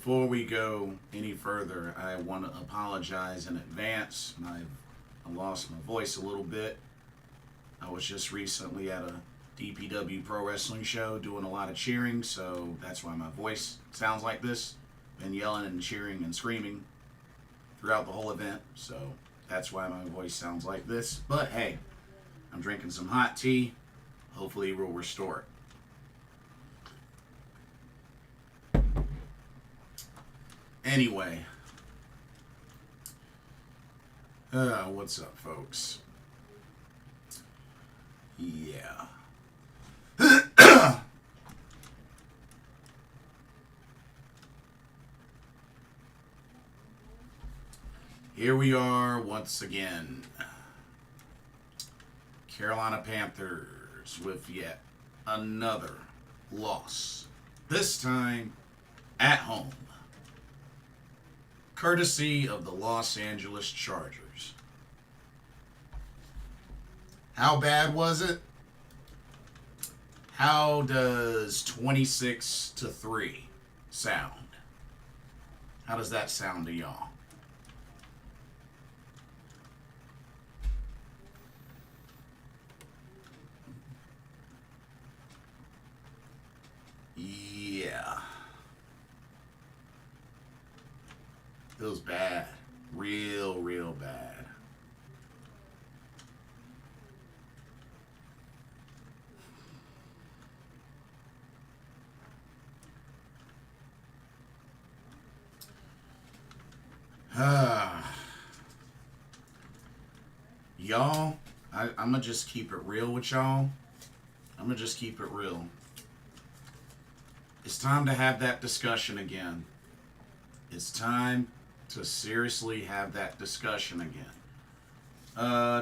Before we go any further, I want to apologize in advance. I lost my voice a little bit. I was just recently at a DPW pro wrestling show doing a lot of cheering, so that's why my voice sounds like this. Been yelling and cheering and screaming throughout the whole event, so that's why my voice sounds like this. But hey, I'm drinking some hot tea. Hopefully we'll restore it. Anyway, what's up, folks? Yeah. Here we are once again. Carolina Panthers with yet another loss. This time at home. Courtesy of the Los Angeles Chargers. How bad was it? How does 26-3 sound? How does that sound to y'all? Yeah. Feels bad. Real bad. Y'all, I'm going to just keep it real with y'all. I'm going to just keep it real. It's time to have that discussion again. It's time to seriously have that discussion again.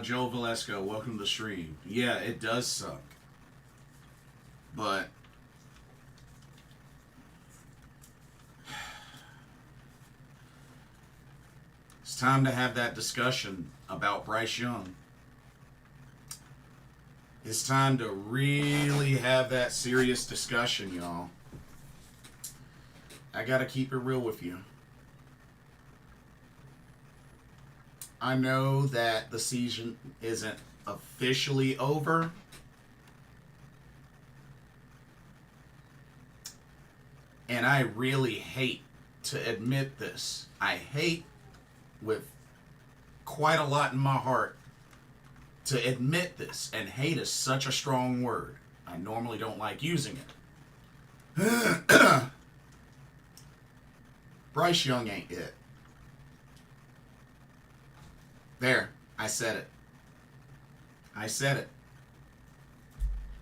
Joe Valesco, welcome to the stream. Yeah, it does suck. But it's time to have that discussion about Bryce Young. It's time to really have that serious discussion, y'all. I gotta keep it real with you. I know that the season isn't officially over. And I really hate to admit this. I hate with quite a lot in my heart to admit this. And hate is such a strong word. I normally don't like using it. Bryce Young ain't it. There, I said it. I said it.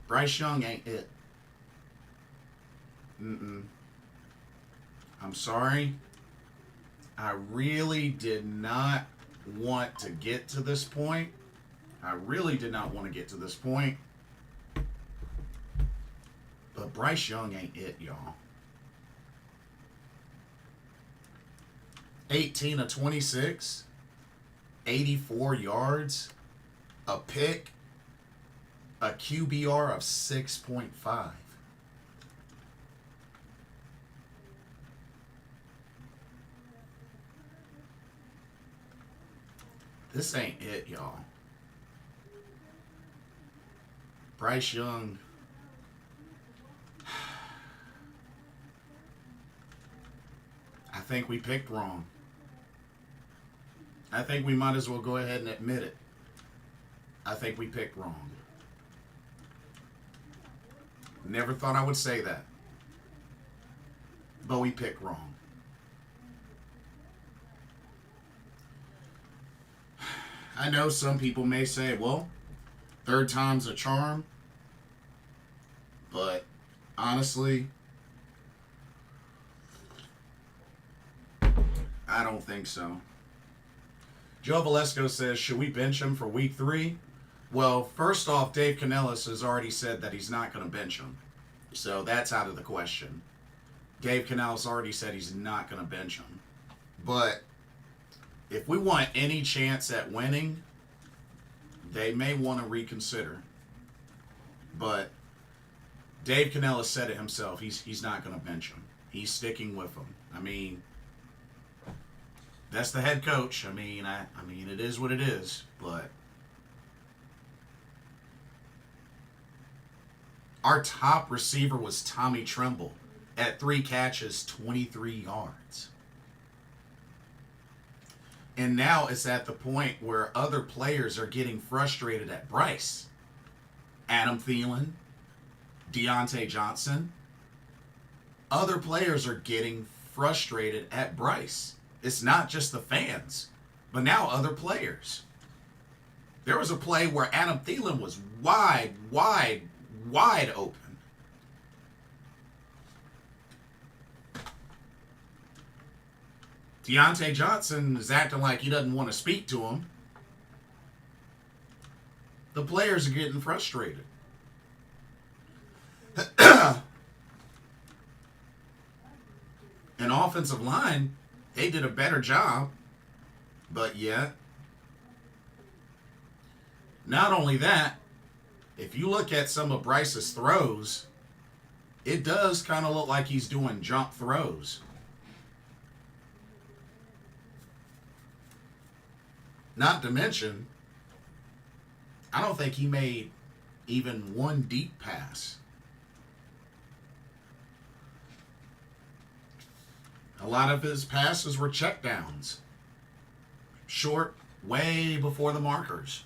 Bryce Young ain't it. I'm sorry. I really did not want to get to this point. I really did not want to get to this point. But Bryce Young ain't it, y'all. 18 of 26. 84 yards, a pick, a QBR of 6.5. This ain't it, y'all. Bryce Young. I think we picked wrong. I think we might as well go ahead and admit it. I think we picked wrong. Never thought I would say that. But we picked wrong. I know some people may say, well, third time's a charm. But honestly, I don't think so. Joe Valesco says, should we bench him for week 3? Well, first off, Dave Canellis has already said that he's not going to bench him. So that's out of the question. Dave Canellis already said he's not going to bench him. But if we want any chance at winning, they may want to reconsider. But Dave Canellis said it himself. He's not going to bench him. He's sticking with him. I mean, that's the head coach. I mean, it is what it is. But our top receiver was Tommy Tremble at 3 catches, 23 yards. And now it's at the point where other players are getting frustrated at Bryce. Adam Thielen, Deontay Johnson. Other players are getting frustrated at Bryce. It's not just the fans, but now other players. There was a play where Adam Thielen was wide open. Deontay Johnson is acting like he doesn't want to speak to him. The players are getting frustrated. An offensive line, they did a better job, but yet, not only that, if you look at some of Bryce's throws, it does kind of look like he's doing jump throws. Not to mention, I don't think he made even one deep pass. A lot of his passes were checkdowns. Short, way before the markers.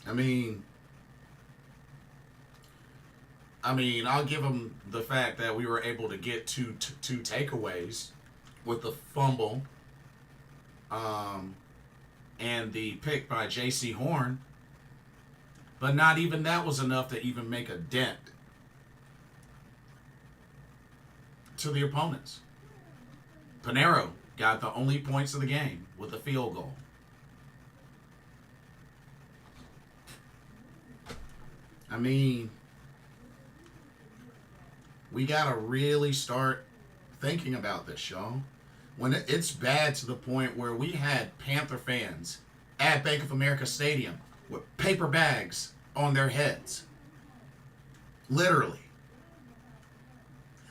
I mean, I'll give him the fact that we were able to get two takeaways with the fumble and the pick by J.C. Horn. But not even that was enough to even make a dent to the opponents. Panero got the only points of the game with a field goal. I mean, we got to really start thinking about this, y'all. When it's bad to the point where we had Panther fans at Bank of America Stadium with paper bags on their heads. Literally.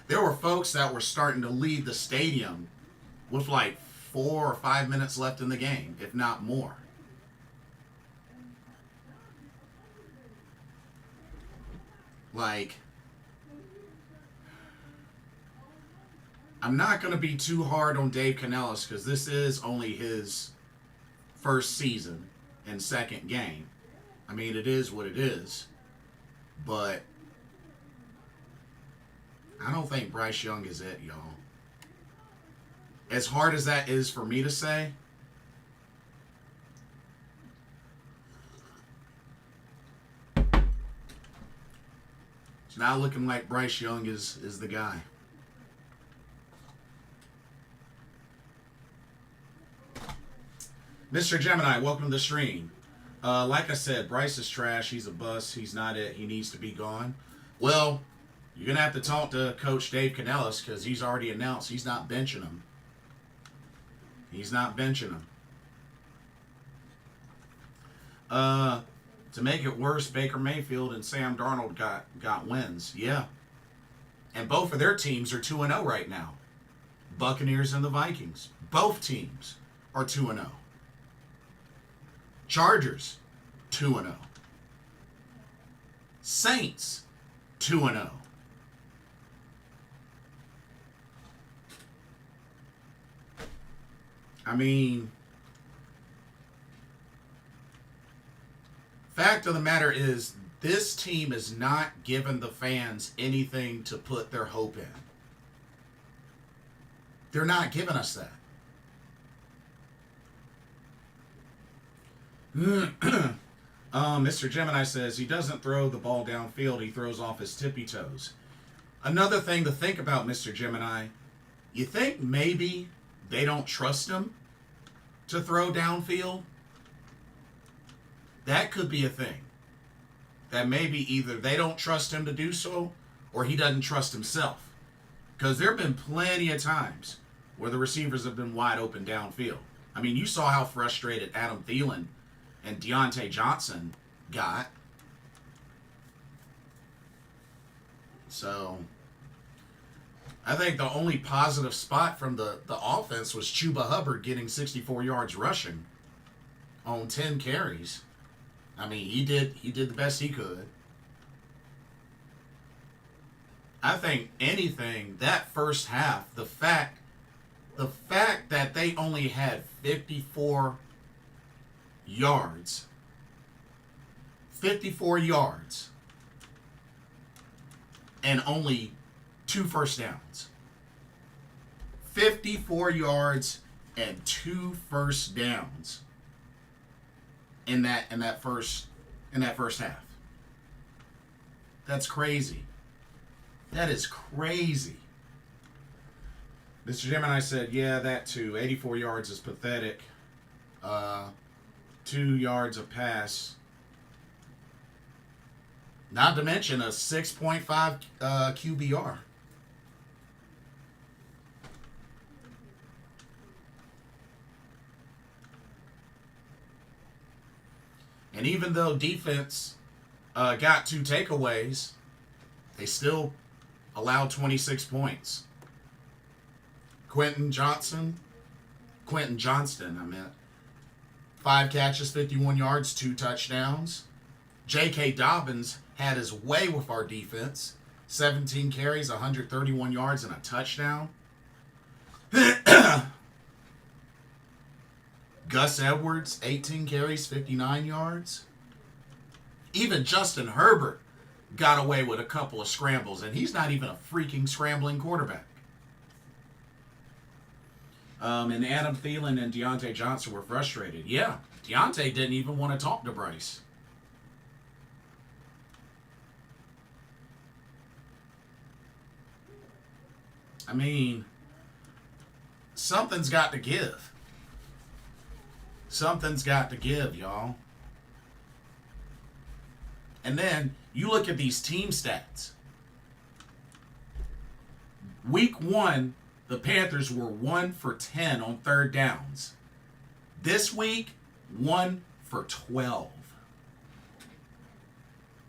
There were folks that were starting to leave the stadium with like 4 or 5 minutes left in the game, if not more. Like, I'm not going to be too hard on Dave Canellis because this is only his first season and second game. I mean, it is what it is. But I don't think Bryce Young is it, y'all. As hard as that is for me to say, it's not looking like Bryce Young is the guy. Mr. Gemini, welcome to the stream. Like I said, Bryce is trash. He's a bust. He's not it. He needs to be gone. Well, you're going to have to talk to Coach Dave Canellis because he's already announced he's not benching him. He's not benching him. To make it worse, Baker Mayfield and Sam Darnold got wins. Yeah. And both of their teams are 2-0 right now. Buccaneers and the Vikings. Both teams are 2-0. Chargers, 2-0. Saints, 2-0. I mean, fact of the matter is, this team is not giving the fans anything to put their hope in. They're not giving us that. Mr. Gemini says he doesn't throw the ball downfield, he throws off his tippy toes. Another thing to think about, Mr. Gemini, you think maybe they don't trust him to throw downfield? That could be a thing. That maybe either they don't trust him to do so, or he doesn't trust himself. Because there have been plenty of times where the receivers have been wide open downfield. I mean, you saw how frustrated Adam Thielen and Deontay Johnson got. So I think the only positive spot from the offense was Chuba Hubbard getting 64 yards rushing on 10 carries. I mean, he did the best he could. I think anything that first half, the fact that they only had 54 yards, 54 yards, and only 2 first downs. 54 yards and 2 first downs in that first half. That's crazy. That is crazy. Mr. Gemini said, yeah, that too. 84 yards is pathetic. 2 yards a pass. Not to mention a 6.5 QBR. And even though defense got 2 takeaways, they still allowed 26 points. Quentin Johnston, 5 catches, 51 yards, 2 touchdowns. J.K. Dobbins had his way with our defense. 17 carries, 131 yards, and a touchdown. Gus Edwards, 18 carries, 59 yards. Even Justin Herbert got away with a couple of scrambles, and he's not even a freaking scrambling quarterback. And Adam Thielen and Deontay Johnson were frustrated. Yeah, Deontay didn't even want to talk to Bryce. I mean, something's got to give. Something's got to give, y'all. And then you look at these team stats. Week 1, the Panthers were 1 for 10 on third downs. This week, 1 for 12.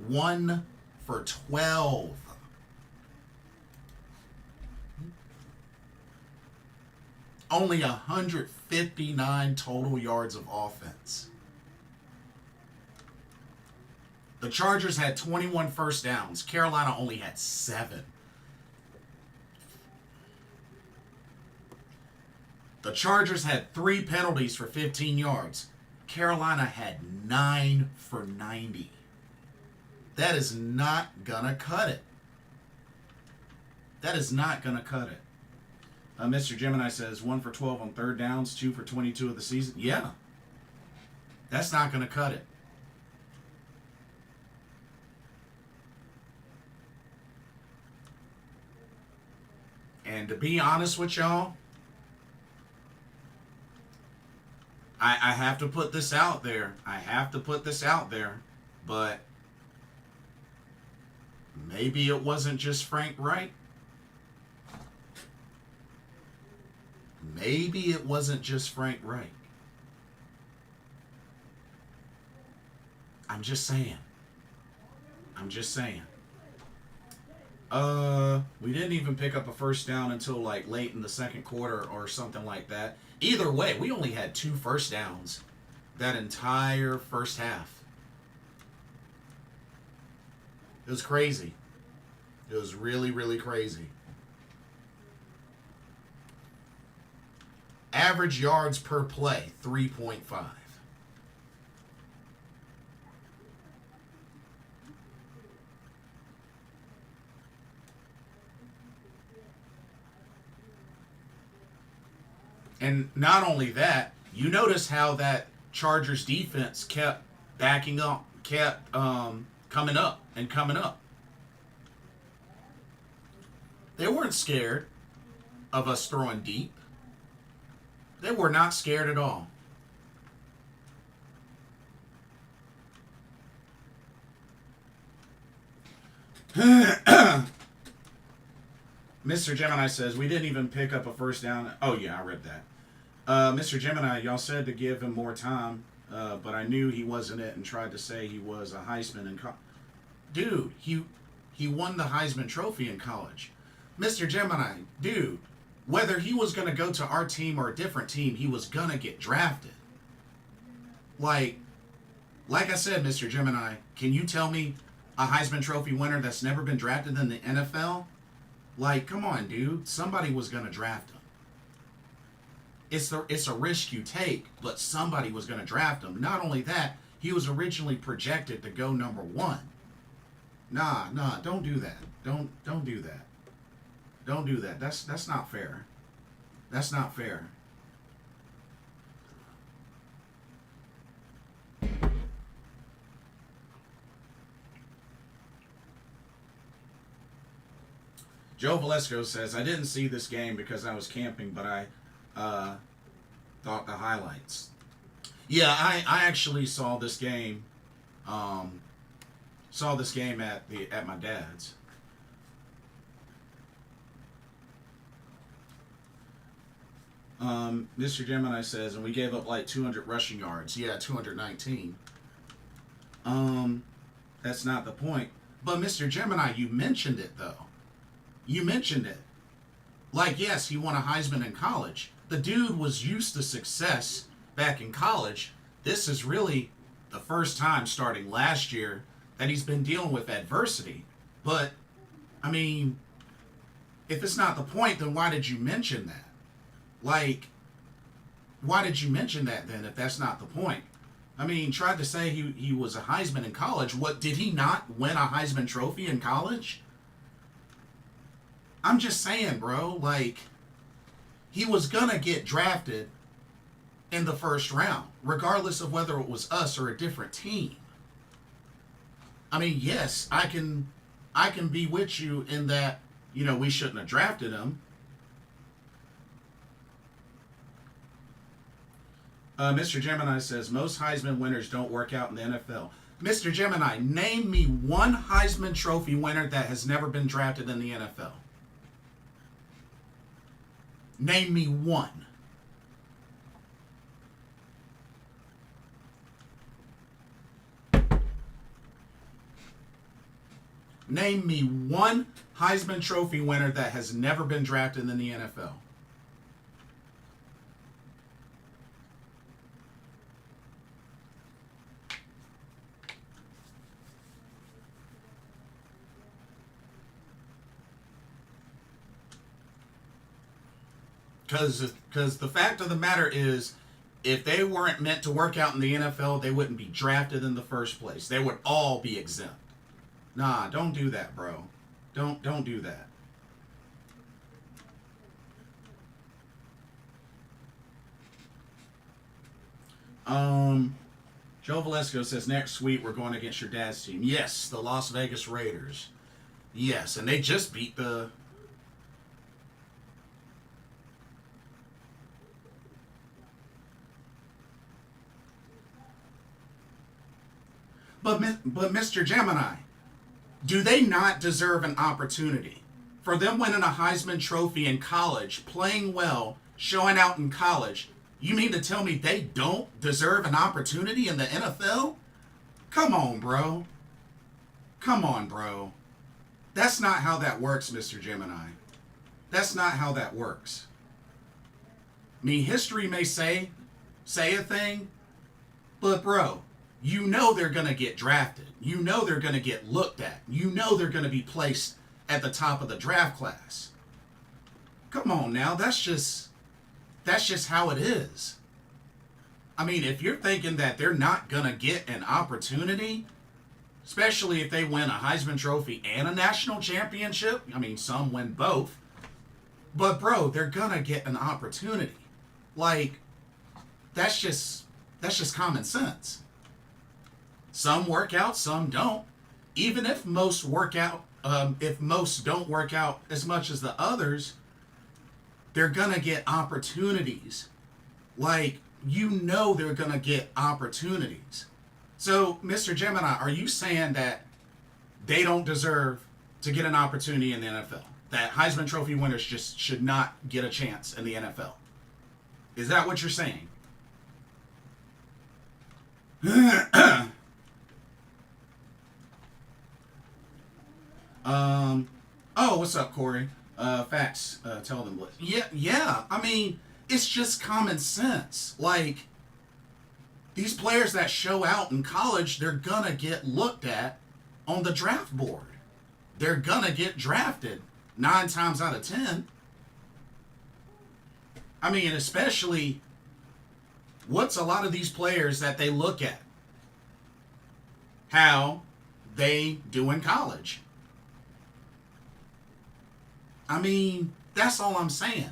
1 for 12. Only 159 total yards of offense. The Chargers had 21 first downs. Carolina only had 7. The Chargers had 3 penalties for 15 yards. Carolina had 9 for 90. That is not going to cut it. That is not going to cut it. Mr. Gemini says 1 for 12 on third downs, 2 for 22 of the season. Yeah. That's not going to cut it. And to be honest with y'all, I have to put this out there. But maybe it wasn't just Frank Reich. Maybe it wasn't just Frank Reich. I'm just saying. We didn't even pick up a first down until like late in the second quarter or something like that. Either way, we only had 2 first downs that entire first half. It was crazy. It was really, really crazy. Average yards per play, 3.5. And not only that, you notice how that Chargers defense kept backing up, kept coming up and coming up. They weren't scared of us throwing deep. They were not scared at all. Mr. Gemini says, we didn't even pick up a first down. Oh, yeah, I read that. Mr. Gemini, y'all said to give him more time, but I knew he wasn't it and tried to say he was a Heisman. Dude, he won the Heisman Trophy in college. Mr. Gemini, dude, whether he was going to go to our team or a different team, he was going to get drafted. Like I said, Mr. Gemini, can you tell me a Heisman Trophy winner that's never been drafted in the NFL? Like, come on, dude. Somebody was going to draft him. It's a risk you take, but somebody was going to draft him. Not only that, he was originally projected to go number 1. Nah, don't do that. Don't do that. Don't do that. That's not fair. That's not fair. Joe Valesco says, I didn't see this game because I was camping, but I thought the highlights. Yeah, I actually saw this game. Saw this game at my dad's. Mr. Gemini says, and we gave up like 200 rushing yards. Yeah, 219. That's not the point. But Mr. Gemini, you mentioned it though. You mentioned it. Like, yes, he won a Heisman in college. The dude was used to success back in college. This is really the first time starting last year that he's been dealing with adversity. But, I mean, if it's not the point, then why did you mention that? Like, why did you mention that then if that's not the point? I mean, tried to say he was a Heisman in college. What, did he not win a Heisman Trophy in college? I'm just saying, bro, like, he was gonna get drafted in the first round, regardless of whether it was us or a different team. I mean, yes, I can be with you in that, you know, we shouldn't have drafted him. Mr. Gemini says, most Heisman winners don't work out in the NFL. Mr. Gemini, name me one Heisman Trophy winner that has never been drafted in the NFL. Name me one. Name me one Heisman Trophy winner that has never been drafted in the NFL. Because the fact of the matter is, if they weren't meant to work out in the NFL, they wouldn't be drafted in the first place. They would all be exempt. Nah, don't do that, bro. Don't do that. Joe Valesco says, next week we're going against your dad's team. Yes, the Las Vegas Raiders. Yes, and they just beat the... But Mr. Gemini, do they not deserve an opportunity? For them winning a Heisman Trophy in college, playing well, showing out in college, you mean to tell me they don't deserve an opportunity in the NFL? Come on, bro. Come on, bro. That's not how that works, Mr. Gemini. That's not how that works. I mean, history may say a thing, but bro, you know they're going to get drafted. You know they're going to get looked at. You know they're going to be placed at the top of the draft class. Come on now, that's just how it is. I mean, if you're thinking that they're not going to get an opportunity, especially if they win a Heisman Trophy and a national championship, I mean, some win both, but bro, they're going to get an opportunity. Like, that's just common sense. Some work out, some don't. Even if most work out, if most don't work out as much as the others, they're gonna get opportunities. Like, you know they're gonna get opportunities. So, Mr. Gemini, are you saying that they don't deserve to get an opportunity in the NFL? That Heisman Trophy winners just should not get a chance in the NFL? Is that what you're saying? Oh, what's up, Corey? Facts. Tell them what. Yeah, yeah. I mean, it's just common sense. Like, these players that show out in college, they're gonna get looked at on the draft board. They're gonna get drafted 9 times out of 10. I mean, especially what's a lot of these players that they look at? How they do in college. I mean, that's all I'm saying.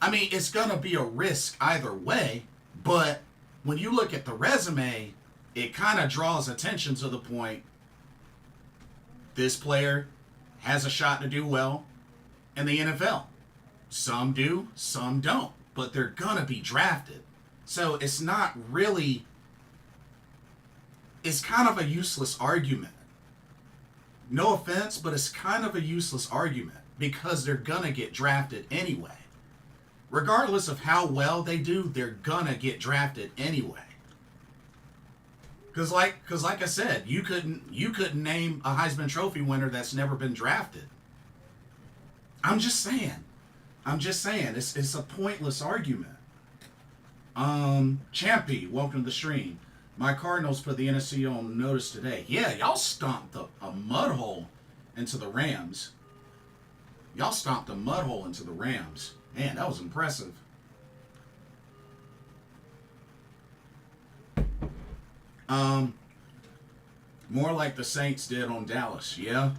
I mean, it's going to be a risk either way, but when you look at the resume, it kind of draws attention to the point this player has a shot to do well in the NFL. Some do, some don't, but they're going to be drafted. So it's not really, it's kind of a useless argument. No offense, but it's kind of a useless argument because they're going to get drafted anyway. Regardless of how well they do, they're going to get drafted anyway. Because like I said, you couldn't name a Heisman Trophy winner that's never been drafted. I'm just saying. It's a pointless argument. Champy, welcome to the stream. My Cardinals put the NFC on notice today. Yeah, y'all stomped a mud hole into the Rams. Man, that was impressive. More like the Saints did on Dallas. Yeah.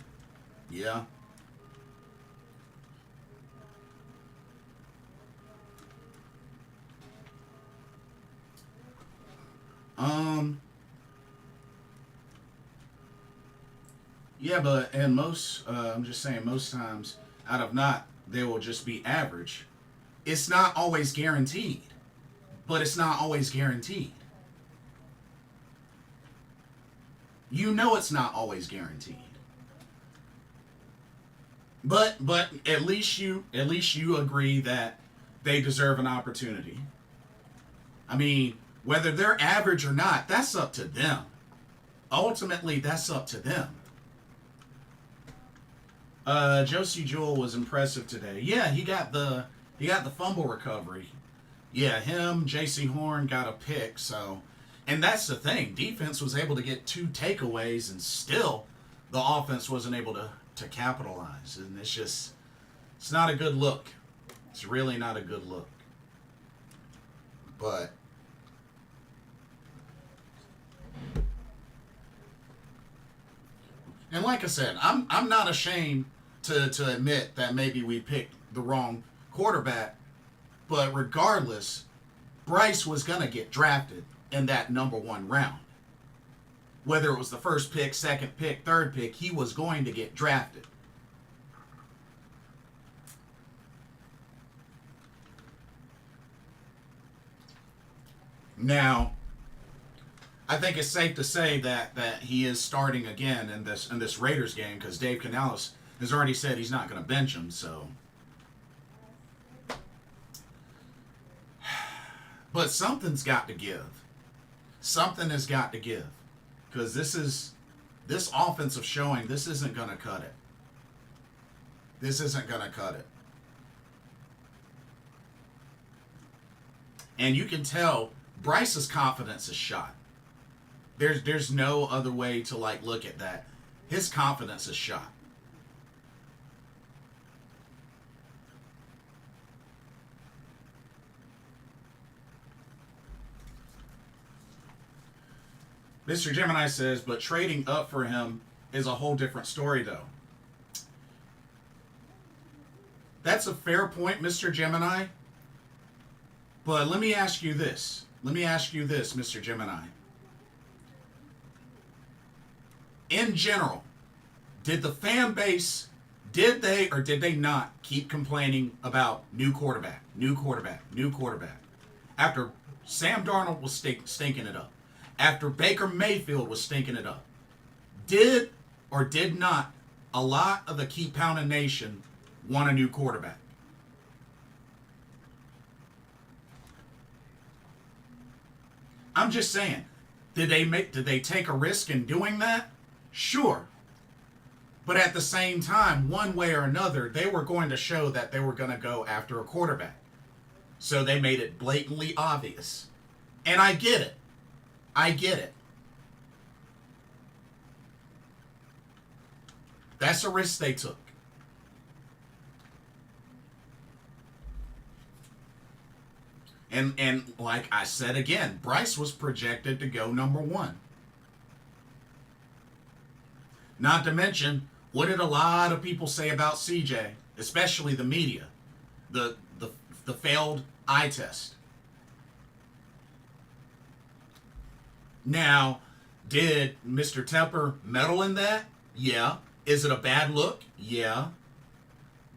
Yeah, but and I'm just saying, most times out of not, they will just be average. It's not always guaranteed, but it's not always guaranteed. You know it's not always guaranteed. But at least you agree that they deserve an opportunity. I mean, whether they're average or not, that's up to them. Ultimately, that's up to them. Josie Jewell was impressive today. Yeah, he got the fumble recovery. Yeah, him, J.C. Horn got a pick, so, and that's the thing. Defense was able to get 2 takeaways, and still the offense wasn't able to capitalize. And it's not a good look. It's really not a good look. But and like I said, I'm not ashamed to admit that maybe we picked the wrong quarterback, but regardless, Bryce was going to get drafted in that number 1 round. Whether it was the first pick, second pick, third pick, he was going to get drafted. Now, I think it's safe to say that he is starting again in this Raiders game because Dave Canales has already said he's not going to bench him. So, but something's got to give. Something has got to give because this offensive showing. This isn't going to cut it. And you can tell Bryce's confidence is shot. There's no other way to look at that. His confidence is shot. Mr. Gemini says, but trading up for him is a whole different story, though. That's a fair point, Mr. Gemini. But let me ask you this. Mr. Gemini. In general, did the fan base, did they or did they not keep complaining about new quarterback? After Sam Darnold was stinking it up. After Baker Mayfield was stinking it up. Did or did not a lot of the Keep Pounding Nation want a new quarterback? I'm just saying, did they take a risk in doing that? Sure. But at the same time, one way or another, they were going to show that they were going to go after a quarterback. So they made it blatantly obvious. And I get it. I get it. That's a risk they took. And like I said again, Bryce was projected to go number one. Not to mention, what did a lot of people say about CJ, especially the media? The failed eye test. Now, did Mr. Tepper meddle in that? Yeah. Is it a bad look? Yeah.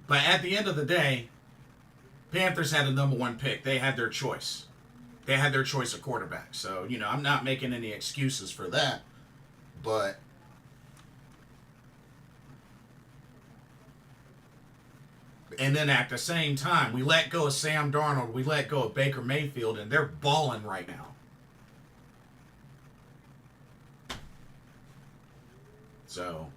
But at the end of the day, Panthers had the number one pick. They had their choice. They had their choice of quarterback. So, I'm not making any excuses for that. But and then at the same time, we let go of Sam Darnold, we let go of Baker Mayfield, and they're balling right now. So,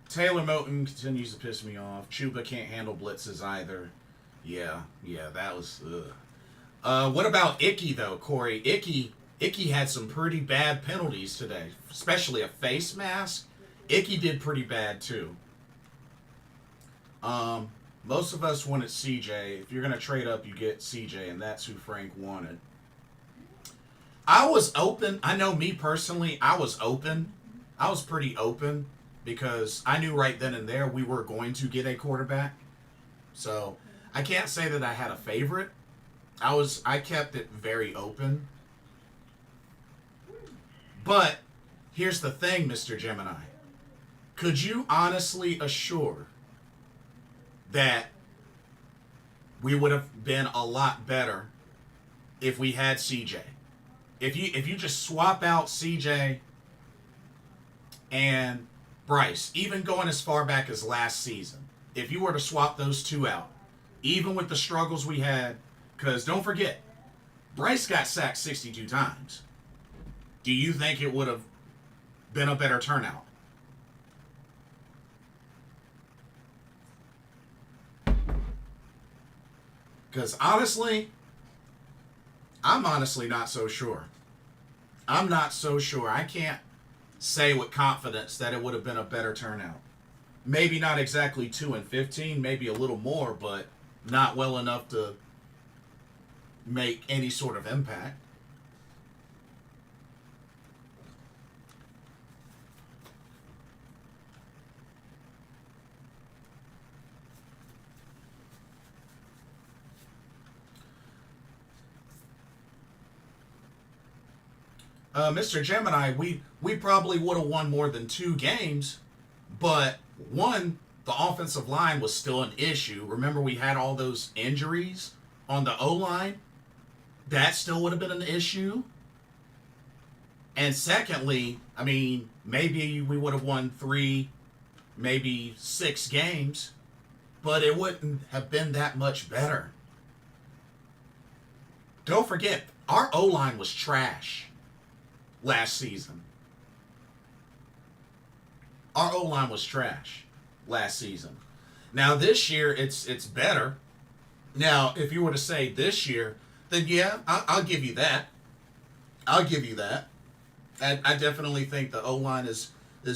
Taylor Moton continues to piss me off. Chuba can't handle blitzes either. Yeah, that was, what about Icky, though, Corey? Icky had some pretty bad penalties today, especially a face mask. Icky did pretty bad, too. Most of us wanted CJ. If you're going to trade up, you get CJ, and that's who Frank wanted. I was open. I know me personally, I was open. I was pretty open because I knew right then and there we were going to get a quarterback. So I can't say that I had a favorite. I kept it very open. But here's the thing, Mr. Gemini. Could you honestly assure that we would have been a lot better if we had CJ? If you just swap out CJ and Bryce, even going as far back as last season, if you were to swap those two out, even with the struggles we had, because don't forget, Bryce got sacked 62 times. Do you think it would have been a better turnout? Because honestly, I'm honestly not so sure. I'm not so sure. I can't say with confidence that it would have been a better turnout. Maybe not exactly 2-15, maybe a little more, but not well enough to make any sort of impact. Mr. Gemini, we probably would have won more than 2 games, but one, the offensive line was still an issue. Remember, we had all those injuries on the O-line? That still would have been an issue. And secondly, I mean, maybe we would have won 3, maybe 6 games, but it wouldn't have been that much better. Don't forget, our O-line was trash last season. Our O-line was trash last season. Now this year it's better. Now if you were to say this year, then yeah, I'll give you that. I'll give you that. I definitely think the O-line is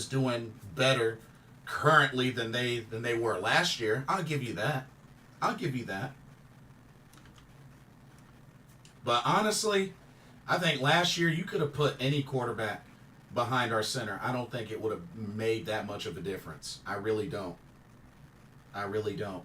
doing better currently than they were last year. I'll give you that. I'll give you that. But honestly, I think last year you could have put any quarterback behind our center. I don't think it would have made that much of a difference. I really don't. I really don't.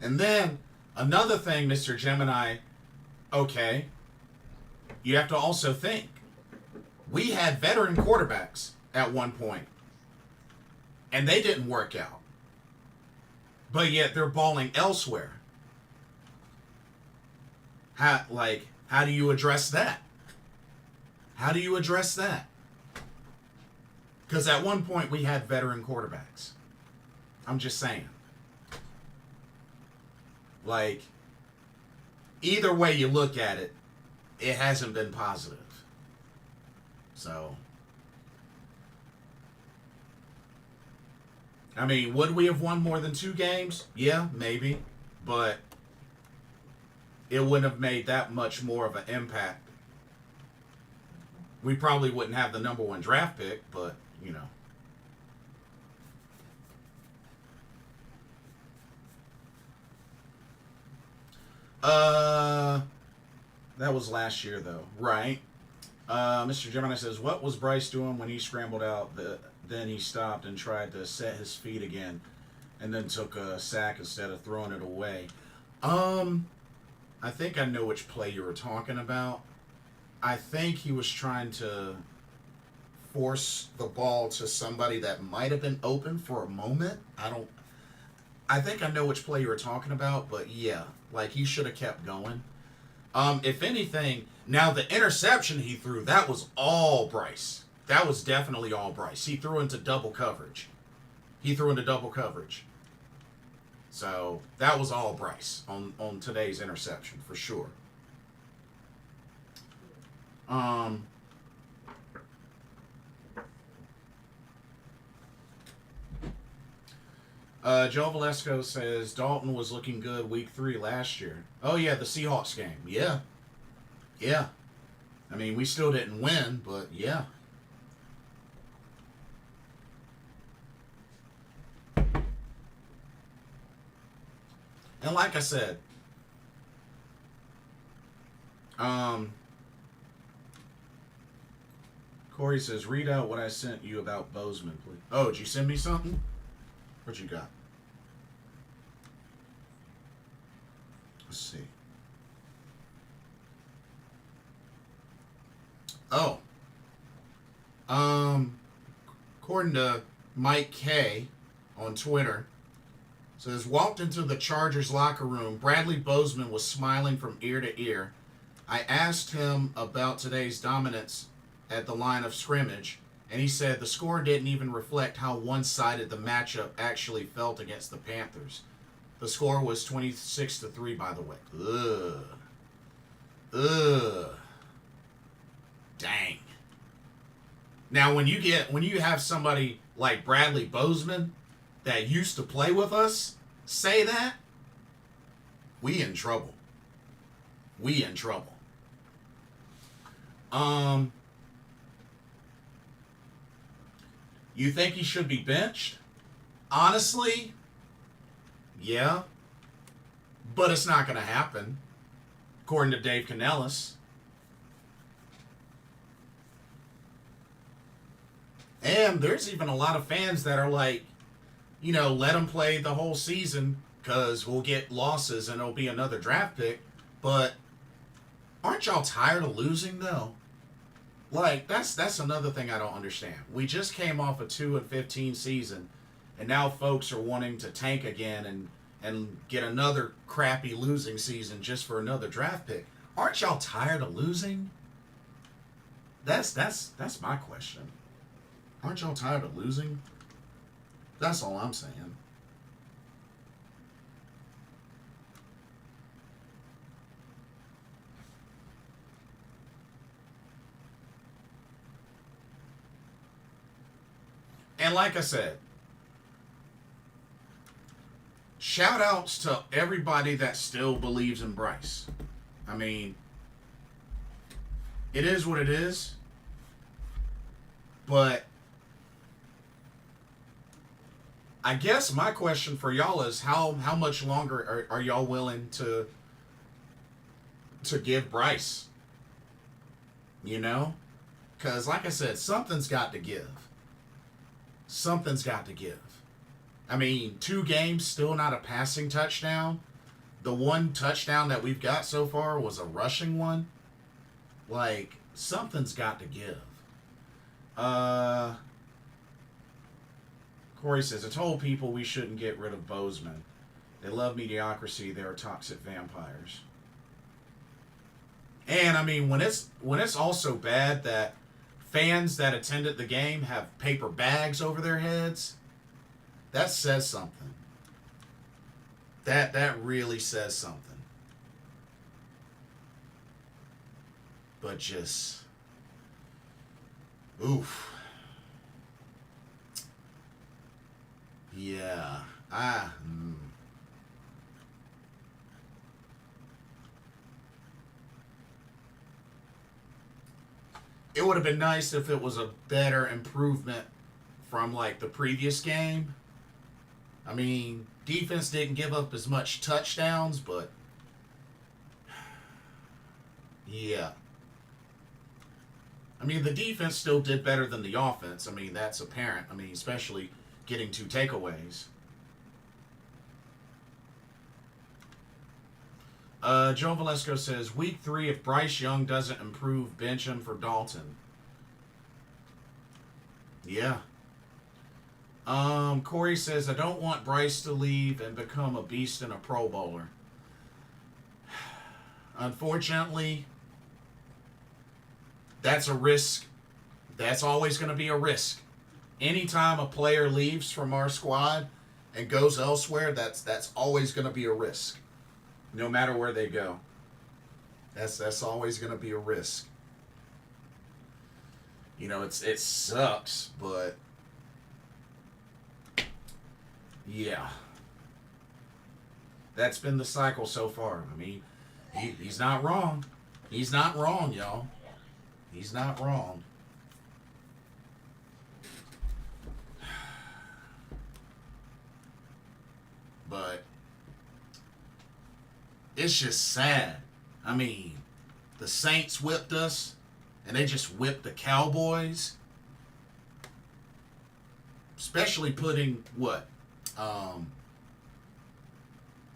And then another thing, Mr. Gemini, okay, you have to also think, we had veteran quarterbacks at one point, and they didn't work out. But yet they're balling elsewhere. How do you address that? How do you address that? Because at one point we had veteran quarterbacks. I'm just saying. Like, either way you look at it, it hasn't been positive. So, I mean, would we have won more than 2 games? Yeah, maybe. But it wouldn't have made that much more of an impact. We probably wouldn't have the number 1 draft pick, but, you know. That was last year, though. Right. Mr. Gemini says, what was Bryce doing when he scrambled out? Then he stopped and tried to set his feet again and then took a sack instead of throwing it away. I think I know which play you were talking about. I think he was trying to force the ball to somebody that might have been open for a moment. I think I know which play you were talking about, but yeah, like he should have kept going. If anything, now the interception he threw, that was all Bryce. That was definitely all Bryce. He threw into double coverage. So that was all Bryce on today's interception for sure. Joe Valesco says Dalton was looking good week 3 last year. Oh yeah, the Seahawks game. Yeah. I mean, we still didn't win, but yeah. And like I said, Corey says, read out what I sent you about Bozeman, please. Oh, did you send me something? What you got? Let's see. Oh. According to Mike K on Twitter, says, walked into the Chargers locker room. Bradley Bozeman was smiling from ear to ear. I asked him about today's dominance at the line of scrimmage, and he said the score didn't even reflect how one-sided the matchup actually felt against the Panthers. The score was 26-3, by the way. Ugh. Dang. Now, when you have somebody like Bradley Bozeman that used to play with us say that, we in trouble. You think he should be benched? Honestly, yeah. But it's not going to happen, according to Dave Canellis. And there's even a lot of fans that are like, you know, let him play the whole season because we'll get losses and it'll be another draft pick. But aren't y'all tired of losing, though? Like, that's another thing I don't understand. We just came off a 2-15 season, and now folks are wanting to tank again and get another crappy losing season just for another draft pick. Aren't y'all tired of losing? That's my question. Aren't y'all tired of losing? That's all I'm saying. And like I said, shout outs to everybody that still believes in Bryce. I mean, it is what it is. But I guess my question for y'all is how much longer are y'all willing to give Bryce? You know? Because like I said, something's got to give. Something's got to give. I mean, 2 games, still not a passing touchdown. The 1 touchdown that we've got so far was a rushing one. Like, something's got to give. Corey says, I told people we shouldn't get rid of Bozeman. They love mediocrity. They're toxic vampires. And, I mean, when it's also bad that fans that attended the game have paper bags over their heads, that says something. That really says something. But just, oof. Yeah. It would have been nice if it was a better improvement from like the previous game. I mean, defense didn't give up as much touchdowns, but yeah. I mean, the defense still did better than the offense. I mean, that's apparent. I mean, especially getting 2 takeaways. Joe Valesco says, week 3, if Bryce Young doesn't improve, bench him for Dalton. Yeah. Corey says, I don't want Bryce to leave and become a beast and a Pro Bowler. Unfortunately, that's a risk. That's always going to be a risk. Anytime a player leaves from our squad and goes elsewhere, that's always going to be a risk. No matter where they go. That's always going to be a risk. You know, it sucks, but yeah. That's been the cycle so far. I mean, he's not wrong. He's not wrong, y'all. He's not wrong. But it's just sad. I mean, the Saints whipped us, and they just whipped the Cowboys. Especially putting what?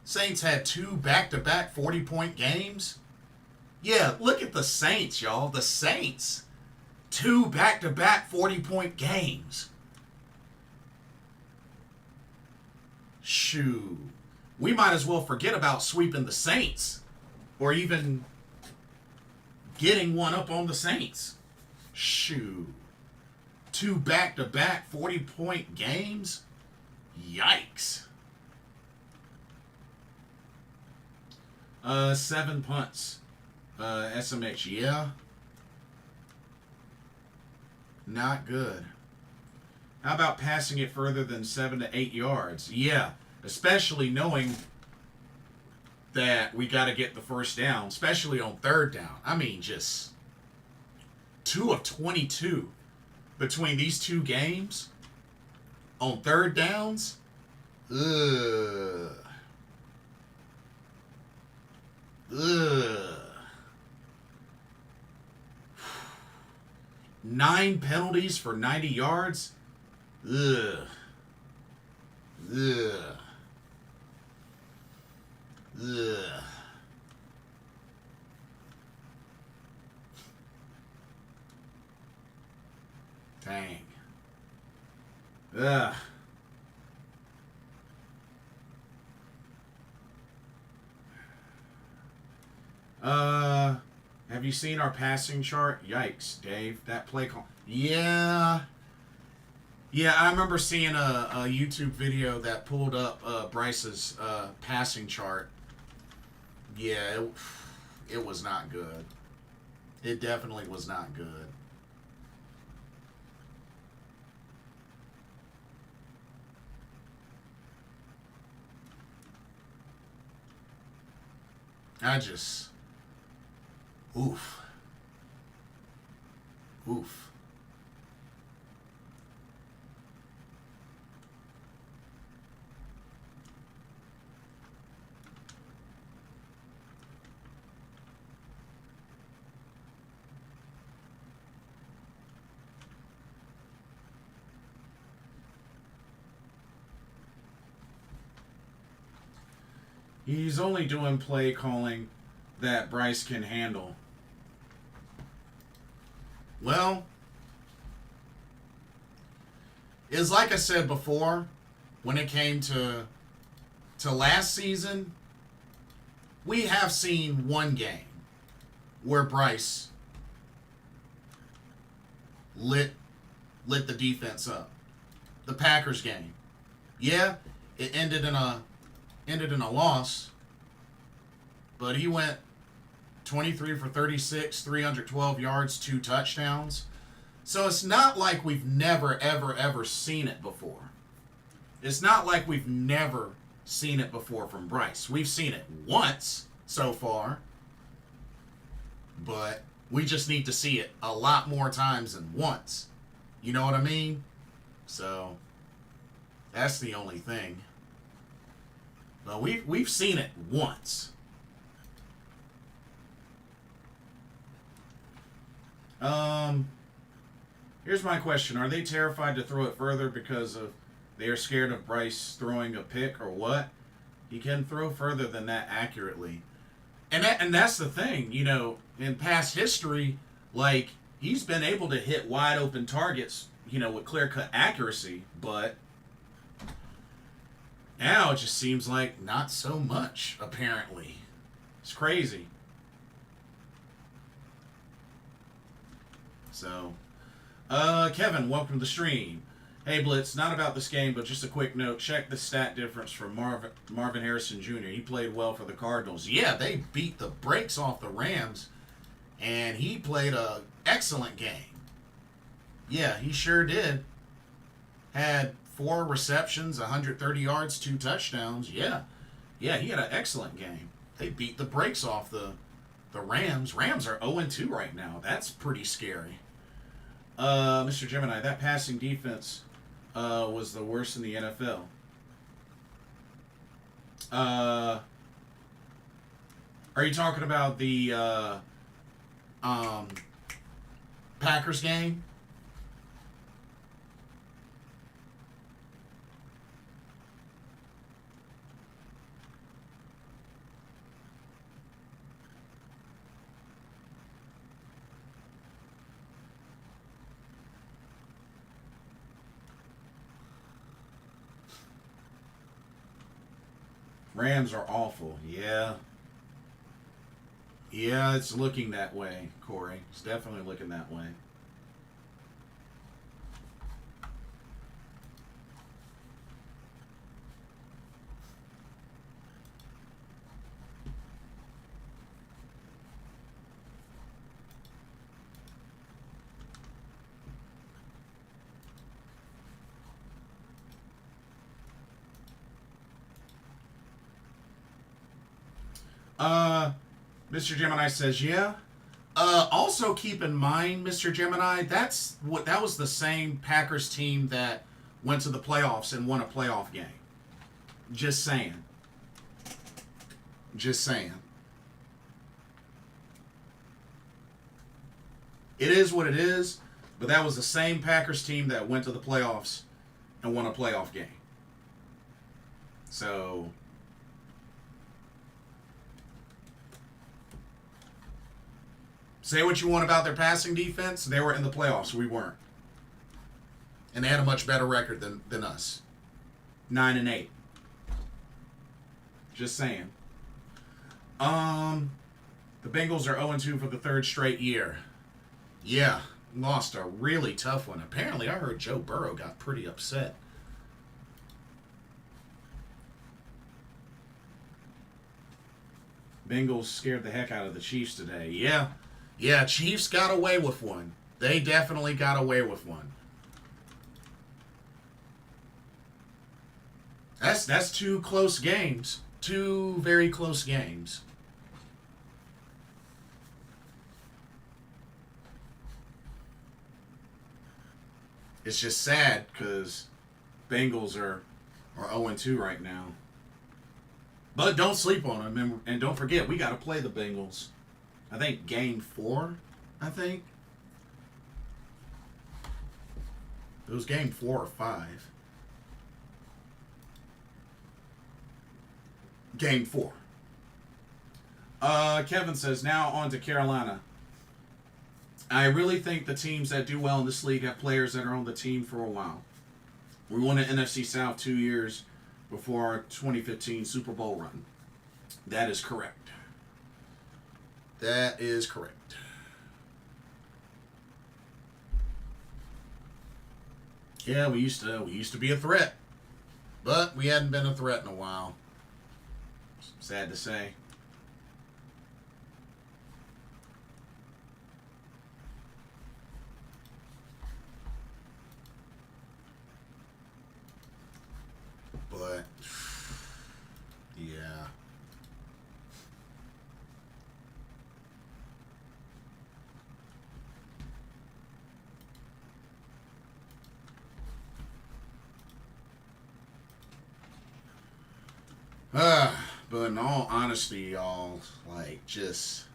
Saints had 2 back-to-back 40-point games. Yeah, look at the Saints, y'all. The Saints. 2 back-to-back 40-point games. Shoo. We might as well forget about sweeping the Saints. Or even getting one up on the Saints. Shoo. 2 back-to-back 40-point games? Yikes. 7 punts. SMH, yeah. Not good. How about passing it further than 7 to 8 yards? Yeah, especially knowing that we got to get the first down, especially on 3rd down. I mean, just 2 of 22 between these 2 games on 3rd downs. Ugh. 9 penalties for 90 yards. Ugh. Ugh. Ugh. Dang. Ugh. Have you seen our passing chart? Yikes, Dave. That play call. Yeah. Yeah, I remember seeing a YouTube video that pulled up Bryce's passing chart. Yeah, it was not good. It definitely was not good. I just... Oof. Oof. He's only doing play calling that Bryce can handle. Well, it's like I said before, when it came to last season, we have seen one game where Bryce lit the defense up. The Packers game. Yeah, it ended in a loss, but he went 23 for 36, 312 yards, 2 touchdowns. So it's not like we've never, ever, ever seen it before. It's not like we've never seen it before from Bryce. We've seen it once so far, but we just need to see it a lot more times than once. You know what I mean? So that's the only thing. But we've seen it once. Here's my question. Are they terrified to throw it further because they are scared of Bryce throwing a pick or what? He can throw further than that accurately. And that's the thing, you know, in past history, like, he's been able to hit wide open targets, you know, with clear-cut accuracy, but now it just seems like not so much, apparently. It's crazy. So, Kevin, welcome to the stream. Hey, Blitz, not about this game, but just a quick note. Check the stat difference from Marvin Harrison Jr. He played well for the Cardinals. Yeah, they beat the brakes off the Rams, and he played an excellent game. Yeah, he sure did. Had 4 receptions, 130 yards, 2 touchdowns. Yeah, he had an excellent game. They beat the brakes off the Rams. Rams are 0-2 right now. That's pretty scary. Mr. Gemini, that passing defense was the worst in the NFL. Are you talking about the Packers game? Rams are awful. Yeah. Yeah, it's looking that way, Corey. It's definitely looking that way. Mr. Gemini says, yeah. Also keep in mind, Mr. Gemini, that was the same Packers team that went to the playoffs and won a playoff game. Just saying. Just saying. It is what it is, but that was the same Packers team that went to the playoffs and won a playoff game. So say what you want about their passing defense. They were in the playoffs. We weren't. And they had a much better record than us. 9-8. Just saying. The Bengals are 0-2 for the 3rd straight year. Yeah, lost a really tough one. Apparently, I heard Joe Burrow got pretty upset. Bengals scared the heck out of the Chiefs today. Yeah, Chiefs got away with one. They definitely got away with one. That's 2 close games. 2 very close games. It's just sad because Bengals are 0-2 right now. But don't sleep on them. And don't forget, we got to play the Bengals. I think game 4, I think. It was game 4 or 5. Game 4. Kevin says, now on to Carolina. I really think the teams that do well in this league have players that are on the team for a while. We won the NFC South 2 years before our 2015 Super Bowl run. That is correct. That is correct. Yeah, we used to be a threat, but we hadn't been a threat in a while. Sad to say. But yeah. But in all honesty, y'all, like, just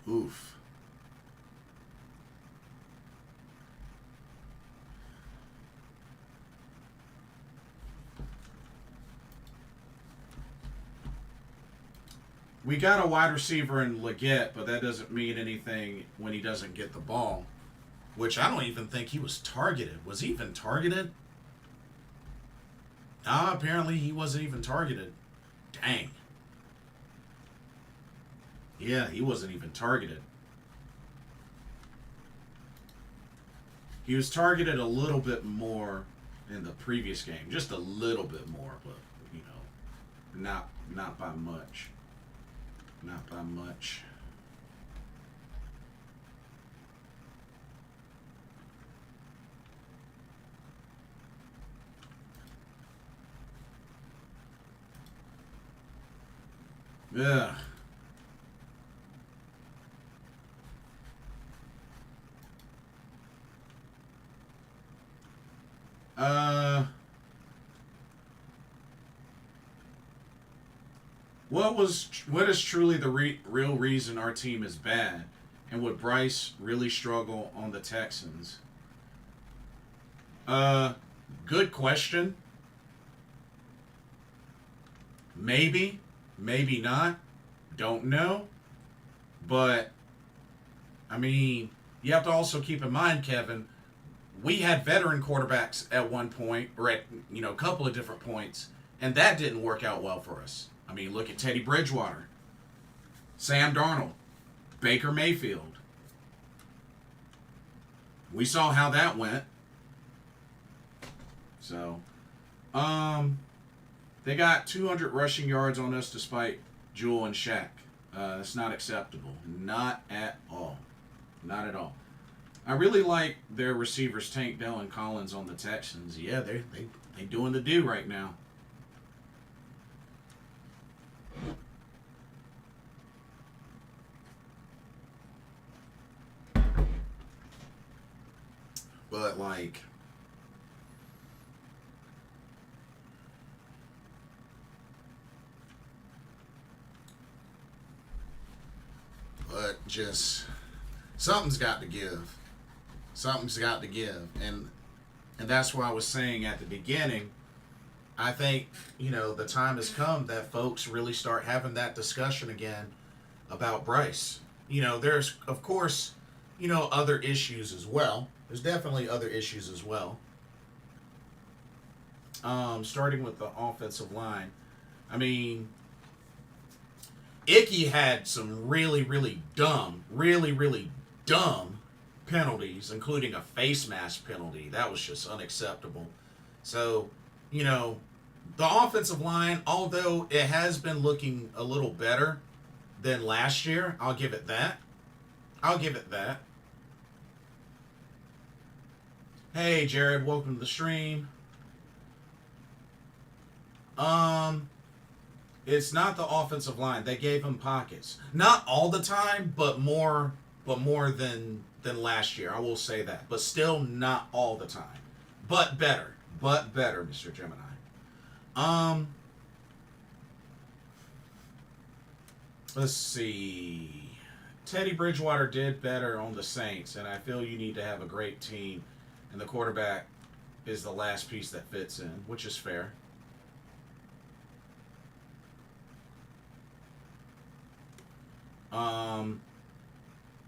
oof. We got a wide receiver in Leggett, but that doesn't mean anything when he doesn't get the ball. Which I don't even think he was targeted. Was he even targeted? Apparently he wasn't even targeted. Dang. Yeah, he wasn't even targeted. He was targeted a little bit more in the previous game, just a little bit more, but you know, not by much. Not by much. Yeah. Uh, what is truly the real reason our team is bad, and would Bryce really struggle on the Texans? Uh, Good question. Maybe, maybe not. Don't know. But I mean, you have to also keep in mind, Kevin, we had veteran quarterbacks at one point, or at a couple of different points, and that didn't work out well for us. I mean, look at Teddy Bridgewater, Sam Darnold, Baker Mayfield. We saw how that went. So, they got 200 rushing yards on us despite Jewel and Shaq. That's not acceptable. Not at all. Not at all. I really like their receivers, Tank Dell and Collins, on the Texans. Yeah, they doing the do right now. But just something's got to give. Something's got to give, and that's why I was saying at the beginning. I think the time has come that folks really start having that discussion again about Bryce. There's of course other issues as well. There's definitely other issues as well. Starting with the offensive line. I mean, Icky had some really dumb penalties, including a face mask penalty. That was just unacceptable. So, the offensive line, although it has been looking a little better than last year, I'll give it that. I'll give it that. Hey, Jared, welcome to the stream. It's not the offensive line. They gave him pockets. Not all the time, but more than last year. I will say that. But still not all the time. But better. Mr. Gemini. Let's see. Teddy Bridgewater did better on the Saints, and I feel you need to have a great team, and the quarterback is the last piece that fits in, which is fair.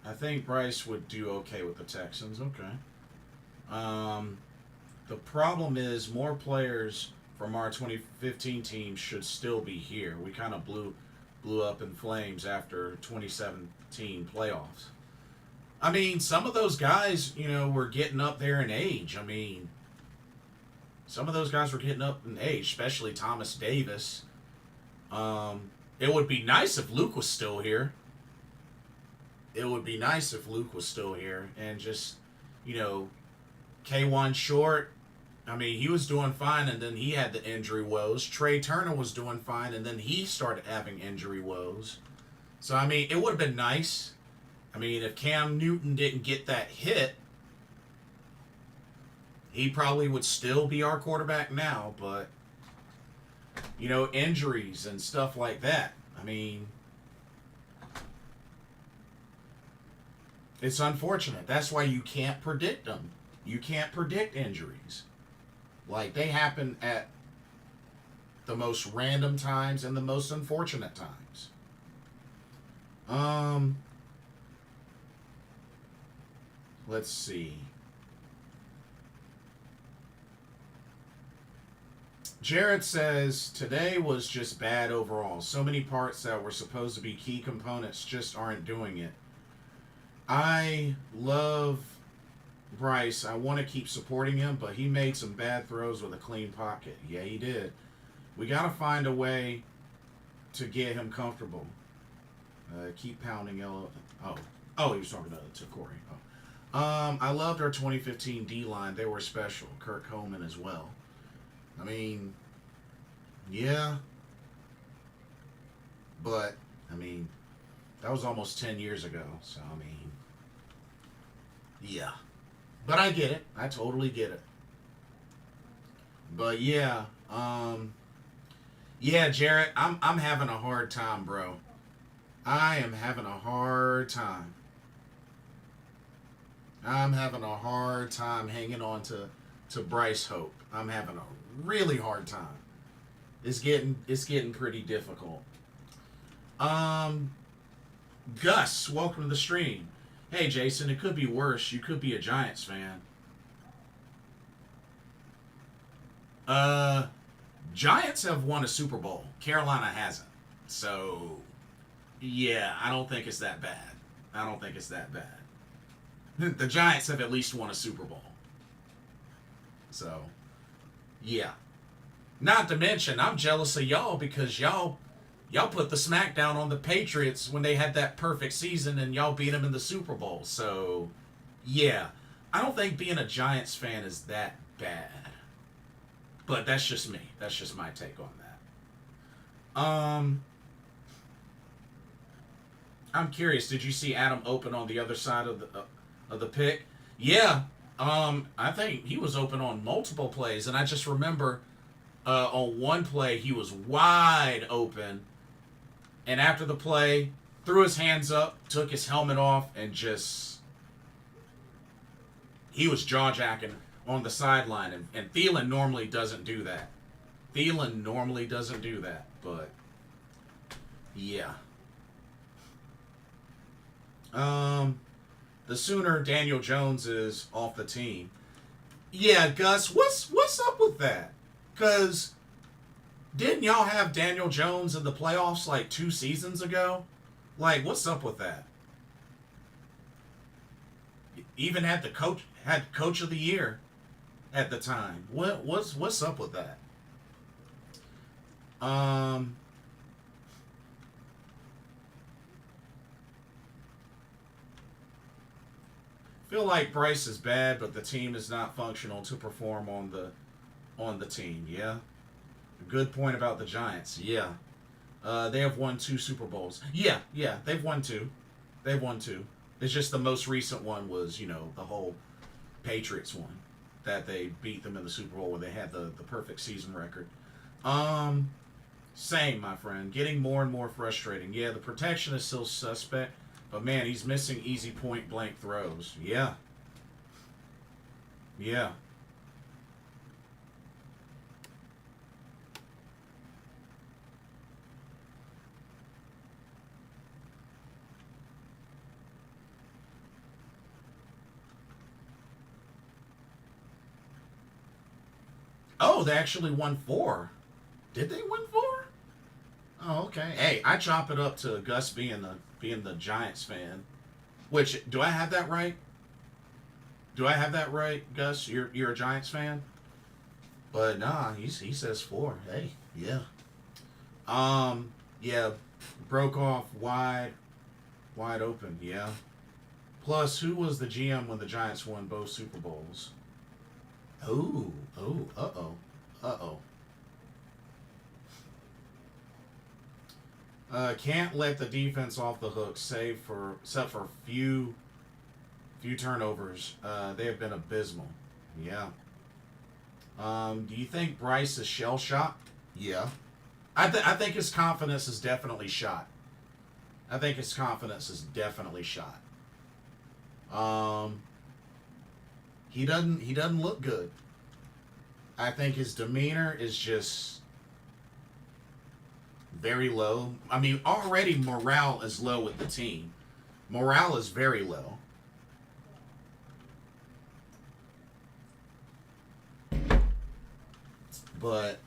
I think Bryce would do okay with the Texans. Okay. The problem is more players from our 2015 team should still be here. We kind of blew up in flames after 2017 playoffs. I mean, some of those guys, were getting up there in age. I mean, some of those guys were getting up in age, especially Thomas Davis. It would be nice if Luke was still here. It would be nice if Luke was still here and just, you know, K1 Short. I mean, he was doing fine, and then he had the injury woes. Trey Turner was doing fine, and then he started having injury woes. So, I mean, it would have been nice. I mean, if Cam Newton didn't get that hit, he probably would still be our quarterback now. But, injuries and stuff like that. I mean, it's unfortunate. That's why you can't predict them. You can't predict injuries. Like, they happen at the most random times and the most unfortunate times. Let's see. Jared says, today was just bad overall. So many parts that were supposed to be key components just aren't doing it. I love Bryce. I want to keep supporting him, but he made some bad throws with a clean pocket. Yeah, he did. We got to find a way to get him comfortable. Keep pounding L. Oh, he was talking to Corey. I loved our 2015 D-line. They were special. Kirk Coleman as well. I mean, yeah. But, that was almost 10 years ago. So, yeah. But I get it. I totally get it. But, yeah. Yeah, Jarrett, I'm having a hard time, bro. I am having a hard time. I'm having a hard time hanging on to Bryce Hope. I'm having a really hard time. It's getting pretty difficult. Gus, welcome to the stream. Hey, Jason, it could be worse. You could be a Giants fan. Giants have won a Super Bowl. Carolina hasn't. So, yeah, I don't think it's that bad. The Giants have at least won a Super Bowl. So, yeah. Not to mention, I'm jealous of y'all because y'all put the smackdown on the Patriots when they had that perfect season and y'all beat them in the Super Bowl. So, yeah. I don't think being a Giants fan is that bad. But that's just me. That's just my take on that. I'm curious. Did you see Adam open on the other side of the pick? Yeah. I think he was open on multiple plays, and I just remember on one play he was wide open, and after the play, threw his hands up, took his helmet off, and he was jaw-jacking on the sideline, and Thielen normally doesn't do that. But yeah. The sooner Daniel Jones is off the team. Yeah, Gus, what's up with that? Because didn't y'all have Daniel Jones in the playoffs like 2 seasons ago? Like, what's up with that? Even had coach of the year at the time. What's up with that? Feel like Bryce is bad, but the team is not functional to perform on the team. Yeah, good point about the Giants. Yeah, they have won 2 Super Bowls. Yeah, they've won 2. It's just the most recent one was the whole Patriots one that they beat them in the Super Bowl where they had the perfect season record. Same, my friend. Getting more and more frustrating. Yeah, the protection is still suspect. But, man, he's missing easy point-blank throws. Yeah. Oh, they actually won 4. Did they win 4? Oh, okay. Hey, I chop it up to Gus being the Giants fan. Which, do I have that right? Do I have that right, Gus? You're a Giants fan? But nah, he says 4. Hey, yeah. Yeah, broke off wide open. Yeah. Plus, who was the GM when the Giants won both Super Bowls? Uh oh. Can't let the defense off the hook, except for few turnovers. They have been abysmal. Yeah. Do you think Bryce is shell shocked? Yeah. I think his confidence is definitely shot. I think his confidence is definitely shot. He doesn't look good. I think his demeanor is just very low. I mean, already morale is low with the team. Morale is very low. But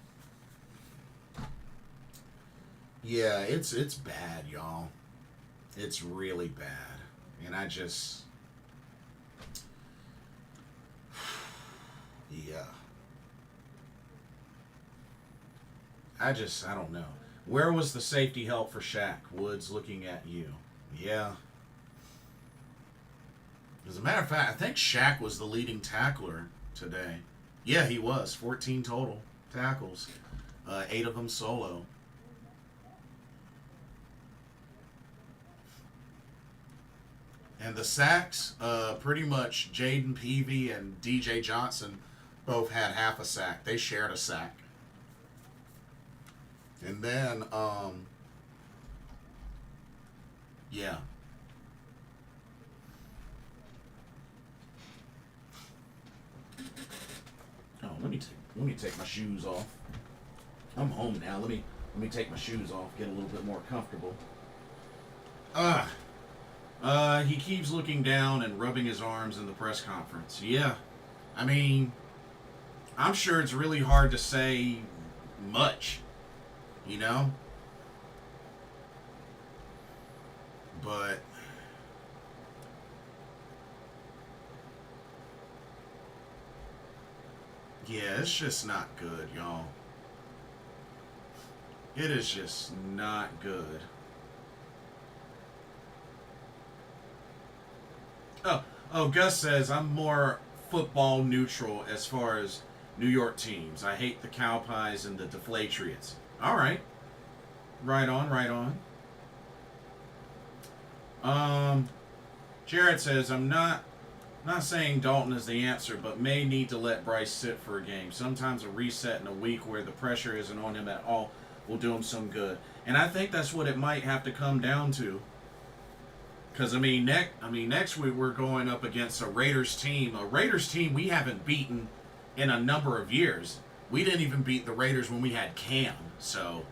yeah, it's bad, y'all. It's really bad. And I just yeah. I don't know. Where was the safety help for Shaq? Woods looking at you. Yeah. As a matter of fact, I think Shaq was the leading tackler today. Yeah, he was. 14 total tackles. 8 of them solo. And the sacks, pretty much Jaden Peavy and DJ Johnson both had half a sack. They shared a sack. And then, yeah. Oh, let me take my shoes off. I'm home now. Let me take my shoes off. Get a little bit more comfortable. He keeps looking down and rubbing his arms in the press conference. Yeah, I mean, I'm sure it's really hard to say much, you know? But yeah, it's just not good, y'all. It is just not good. Gus says I'm more football neutral as far as New York teams. I hate the Cowpies and the Deflatriots. All right, right on, right on. Jared says I'm not saying Dalton is the answer, but may need to let Bryce sit for a game. Sometimes a reset in a week where the pressure isn't on him at all will do him some good. And I think that's what it might have to come down to. Because next week we're going up against a Raiders team we haven't beaten in a number of years. We didn't even beat the Raiders when we had Cam. So,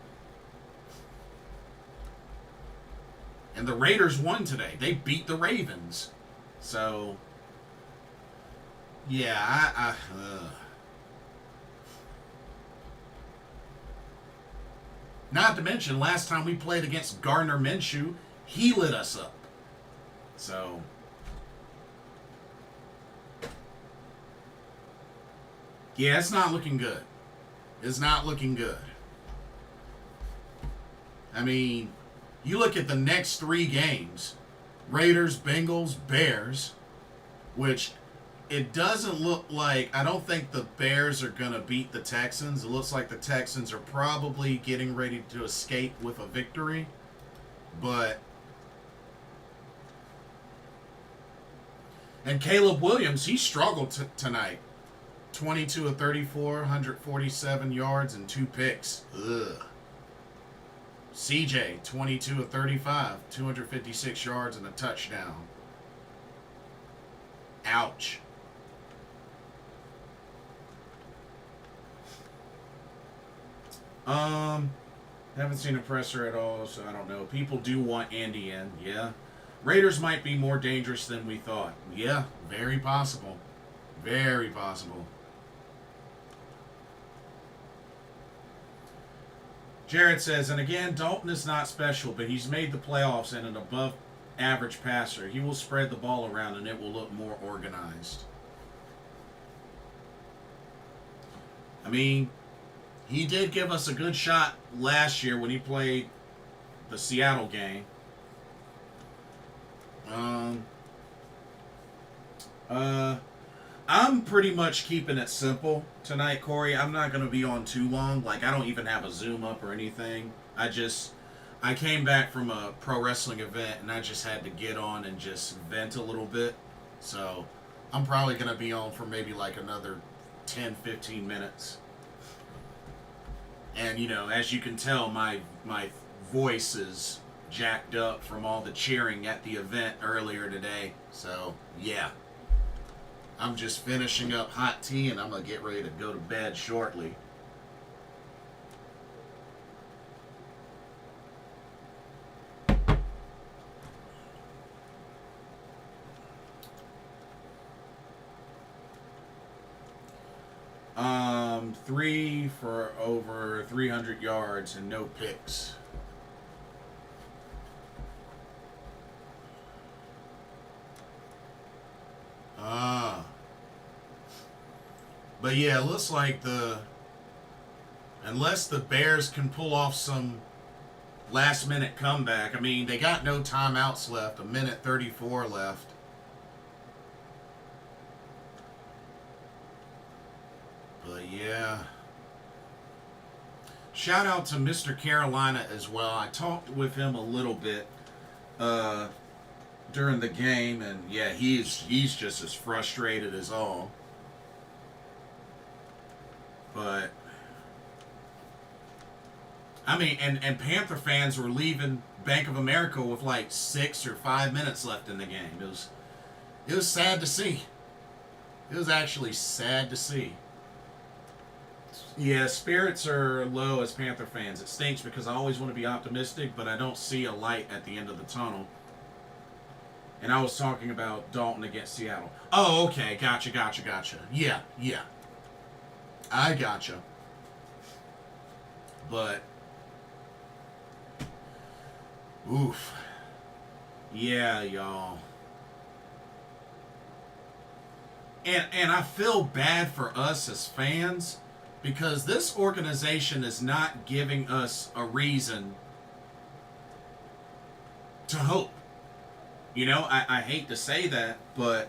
and the Raiders won today. They beat the Ravens. So, yeah, not to mention last time we played against Gardner Minshew, he lit us up. So, yeah, it's not looking good. It's not looking good. I mean, you look at the next 3 games, Raiders, Bengals, Bears, which it doesn't look like, I don't think the Bears are going to beat the Texans. It looks like the Texans are probably getting ready to escape with a victory. But and Caleb Williams, he struggled tonight. 22 of 34, 147 yards and 2 picks. Ugh. CJ, 22 of 35, 256 yards and a touchdown. Ouch. Haven't seen a presser at all, so I don't know. People do want Andy in, yeah. Raiders might be more dangerous than we thought. Yeah, very possible. Very possible. Jared says, and again, Dalton is not special, but he's made the playoffs in an above average passer. He will spread the ball around and it will look more organized. I mean, he did give us a good shot last year when he played the Seattle game. I'm pretty much keeping it simple tonight, Corey. I'm not going to be on too long. Like, I don't even have a Zoom up or anything. I came back from a pro wrestling event and I just had to get on and just vent a little bit. So, I'm probably going to be on for maybe like another 10, 15 minutes. And, you know, as you can tell, my voice is jacked up from all the cheering at the event earlier today. So, yeah. I'm just finishing up hot tea and I'm going to get ready to go to bed shortly. Three for over 300 yards and no picks. But yeah, it looks like unless the Bears can pull off some last minute comeback. I mean, they got no timeouts left, 1:34 left. But yeah. Shout out to Mr. Carolina as well. I talked with him a little bit during the game, and yeah, he's just as frustrated as all. But I mean, and Panther fans were leaving Bank of America with like 6 or 5 minutes left in the game. It was sad to see. It was actually sad to see. Yeah, spirits are low as Panther fans. It stinks because I always want to be optimistic, but I don't see a light at the end of the tunnel. And I was talking about Dalton against Seattle. Oh, okay. Gotcha. Yeah. I gotcha. But, oof. Yeah, y'all. And I feel bad for us as fans because this organization is not giving us a reason to hope. You know, I hate to say that, but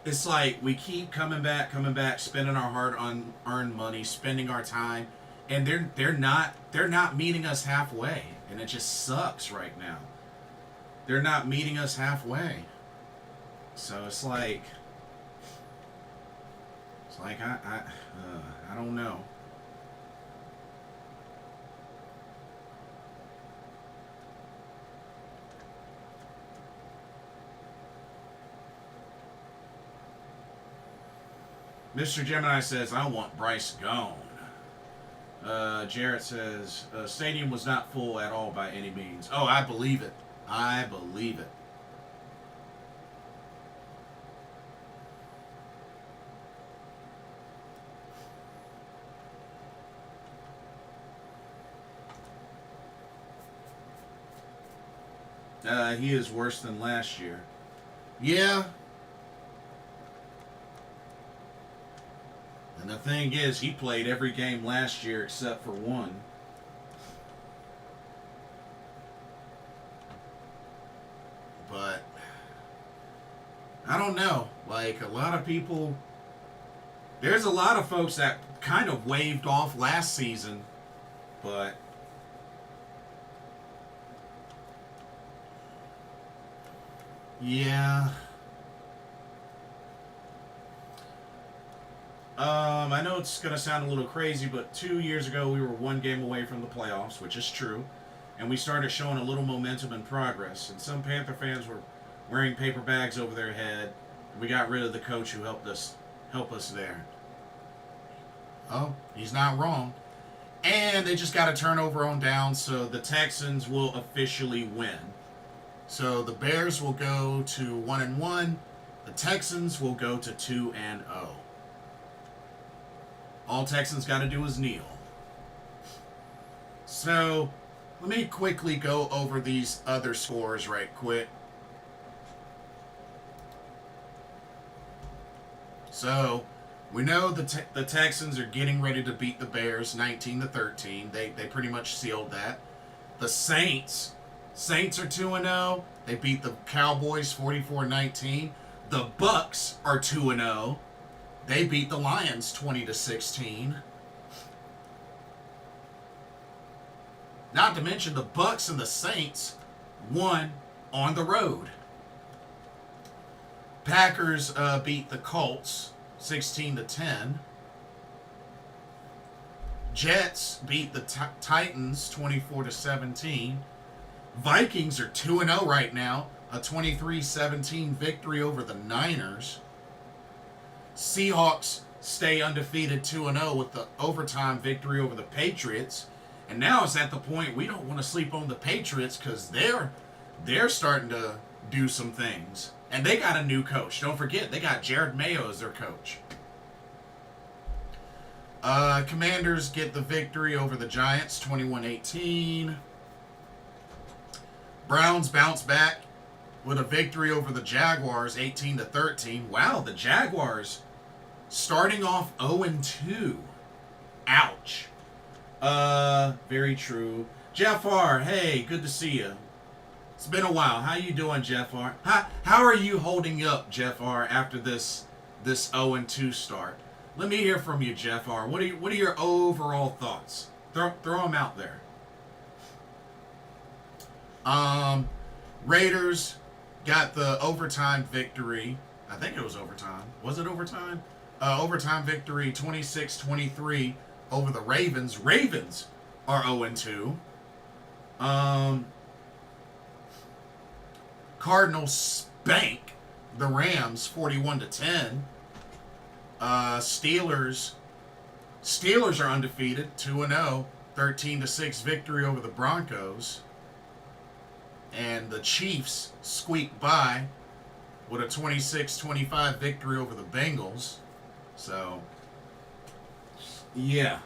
it's like we keep coming back, spending our hard-earned money, spending our time, and they're not meeting us halfway, and it just sucks right now. They're not meeting us halfway, so it's like I don't know. Mr. Gemini says, I want Bryce gone. Jarrett says, stadium was not full at all by any means. Oh, I believe it. I believe it. He is worse than last year. Yeah. And the thing is, he played every game last year except for one. But I don't know. Like, a lot of people, there's a lot of folks that kind of waved off last season, but yeah. I know it's going to sound a little crazy, but 2 years ago we were one game away from the playoffs, which is true, and we started showing a little momentum and progress, and some Panther fans were wearing paper bags over their head, and we got rid of the coach who help us there. Oh, he's not wrong. And they just got a turnover on down, so the Texans will officially win. So the Bears will go to 1-1. The Texans will go to 2-0. All Texans got to do is kneel. So, Let me quickly go over these other scores right quick. So, we know the Texans are getting ready to beat the Bears 19-13. They pretty much sealed that. The Saints are 2-0. They beat the Cowboys 44-19. The Bucks are 2-0. They beat the Lions 20-16. Not to mention the Bucks and the Saints won on the road. Packers beat the Colts 16-10. Jets beat the Titans 24-17. Vikings are 2-0 right now, a 23-17 victory over the Niners. Seahawks stay undefeated 2-0 with the overtime victory over the Patriots. And now it's at the point we don't want to sleep on the Patriots because they're starting to do some things. And they got a new coach. Don't forget, they got Jared Mayo as their coach. Commanders get the victory over the Giants, 21-18. Browns bounce back with a victory over the Jaguars, 18-13. Wow, the Jaguars starting off 0-2. Ouch. Very true. Jeff R., hey, good to see you. It's been a while. How you doing, Jeff R? How are you holding up, Jeff R, after this 0-2 start? Let me hear from you, Jeff R. What are your overall thoughts? Throw them out there. Raiders got the overtime victory. I think it was overtime. Was it overtime? Overtime victory, 26-23 over the Ravens. Ravens are 0-2. Cardinals spank the Rams 41-10. Steelers are undefeated 2-0, 13-6 victory over the Broncos. And the Chiefs squeak by with a 26-25 victory over the Bengals. So, yeah.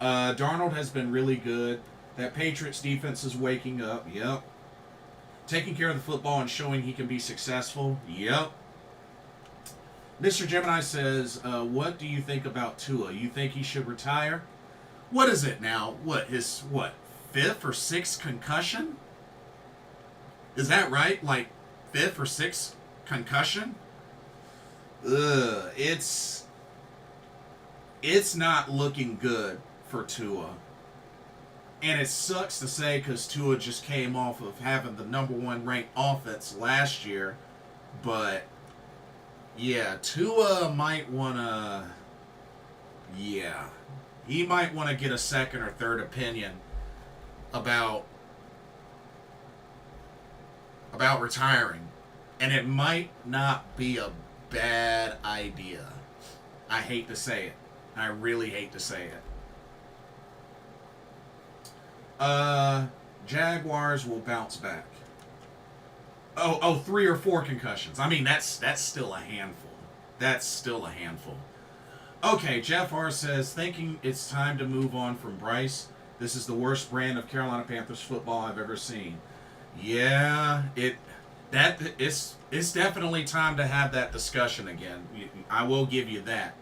Darnold has been really good. That Patriots defense is waking up. Yep. Taking care of the football and showing he can be successful. Yep. Mr. Gemini says, what do you think about Tua? You think he should retire? What is it now? His fifth or sixth concussion? Is that right? Like, fifth or sixth concussion? It's not looking good for Tua. And it sucks to say because Tua just came off of having the number one ranked offense last year. But, yeah, Tua might want to... Yeah. He might want to get a second or third opinion about retiring. And it might not be a bad idea. I hate to say it. I really hate to say it. Jaguars will bounce back. Oh, 3 or 4 concussions. I mean, that's still a handful. That's still a handful. Okay, Jeff R says, thinking it's time to move on from Bryce. This is the worst brand of Carolina Panthers football I've ever seen. Yeah, it's definitely time to have that discussion again. I will give you that.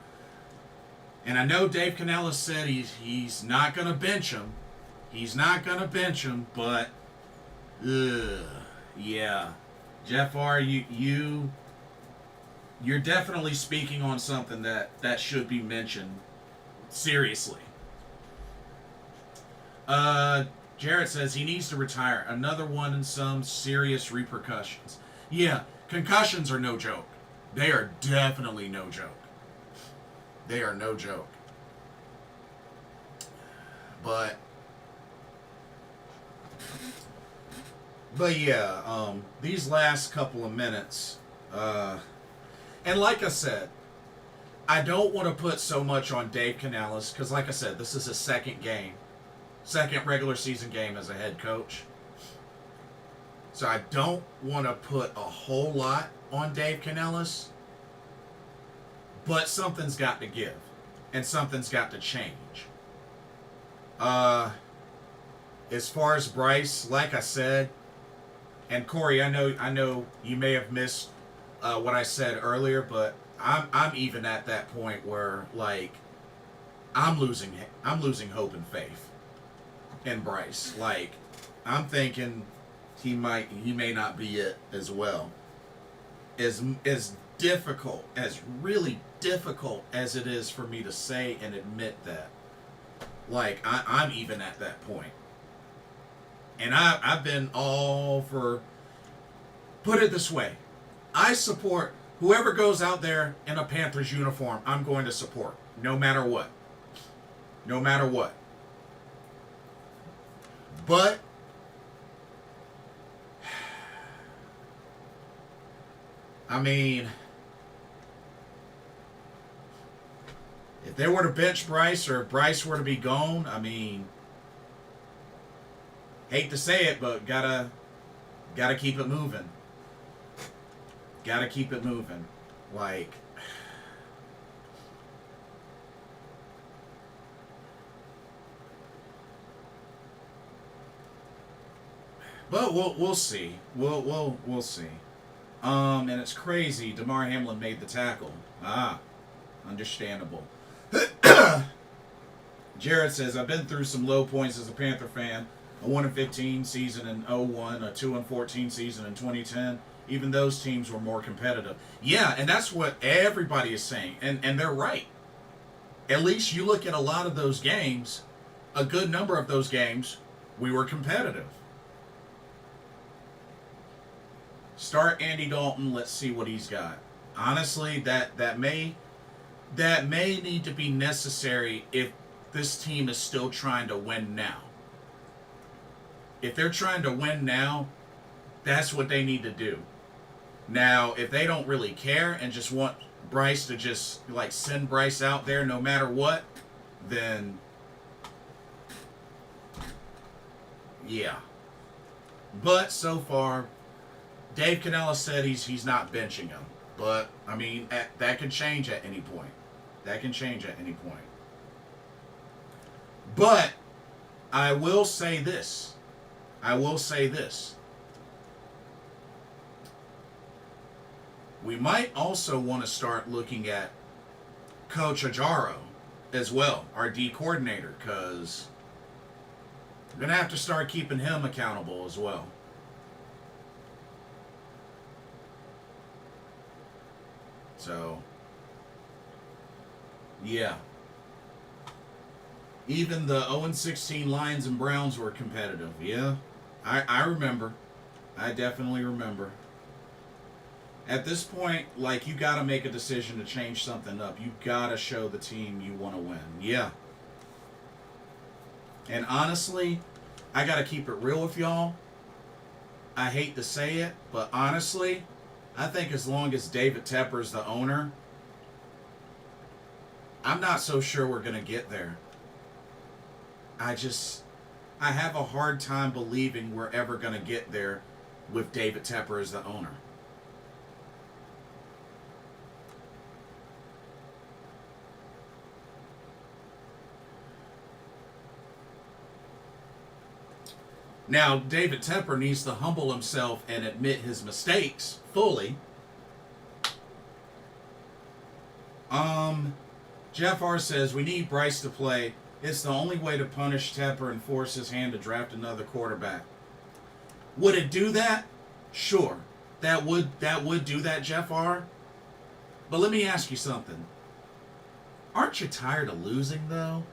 And I know Dave Canella said he's not going to bench him. He's not going to bench him, but yeah. Jeff R, you're definitely speaking on something that should be mentioned seriously. Jarrett says he needs to retire. Another one and some serious repercussions. Yeah, concussions are no joke. They are definitely no joke. They are no joke. But yeah, these last couple of minutes, and like I said, I don't want to put so much on Dave Canales because, like I said, this is his second regular season game as a head coach. So I don't want to put a whole lot on Dave Canales, but something's got to give, and something's got to change. as far as Bryce, like I said, and Corey, I know you may have missed what I said earlier, but I'm even at that point where like I'm losing hope and faith in Bryce. Like I'm thinking he may not be it as well. As difficult, as really difficult as it is for me to say and admit that, like I'm even at that point. And I've been all for, put it this way, I support whoever goes out there in a Panthers uniform, I'm going to support, no matter what. No matter what. But I mean, if they were to bench Bryce or if Bryce were to be gone, I mean, hate to say it, but gotta keep it moving. Gotta keep it moving. Like, but we'll see. We'll see. And it's crazy. DeMar Hamlin made the tackle. Understandable. Jared says, I've been through some low points as a Panther fan. A 1-15 season in 01, a 2-14 season in 2010. Even those teams were more competitive. Yeah, and that's what everybody is saying. And they're right. At least you look at a lot of those games, a good number of those games, we were competitive. Start Andy Dalton. Let's see what he's got. Honestly, that may need to be necessary if this team is still trying to win now. If they're trying to win now, that's what they need to do. Now, if they don't really care and just want Bryce to just like send Bryce out there no matter what, then yeah. But so far, Dave Canella said he's not benching him. But, I mean, that can change at any point. That can change at any point. But, I will say this. We might also want to start looking at Coach Ajaro as well, our D coordinator, because we're going to have to start keeping him accountable as well. So, yeah. Even the 0-16 Lions and Browns were competitive. Yeah, I remember. I definitely remember. At this point, like, you got to make a decision to change something up. You got to show the team you want to win. Yeah. And honestly, I got to keep it real with y'all. I hate to say it, but honestly, I think as long as David Tepper's the owner, I'm not so sure we're going to get there. I have a hard time believing we're ever going to get there with David Tepper as the owner. Now, David Tepper needs to humble himself and admit his mistakes fully. Jeff R. says, we need Bryce to play. It's the only way to punish Tepper and force his hand to draft another quarterback. Would it do that? Sure. That would do that, Jeff R. But let me ask you something. Aren't you tired of losing, though?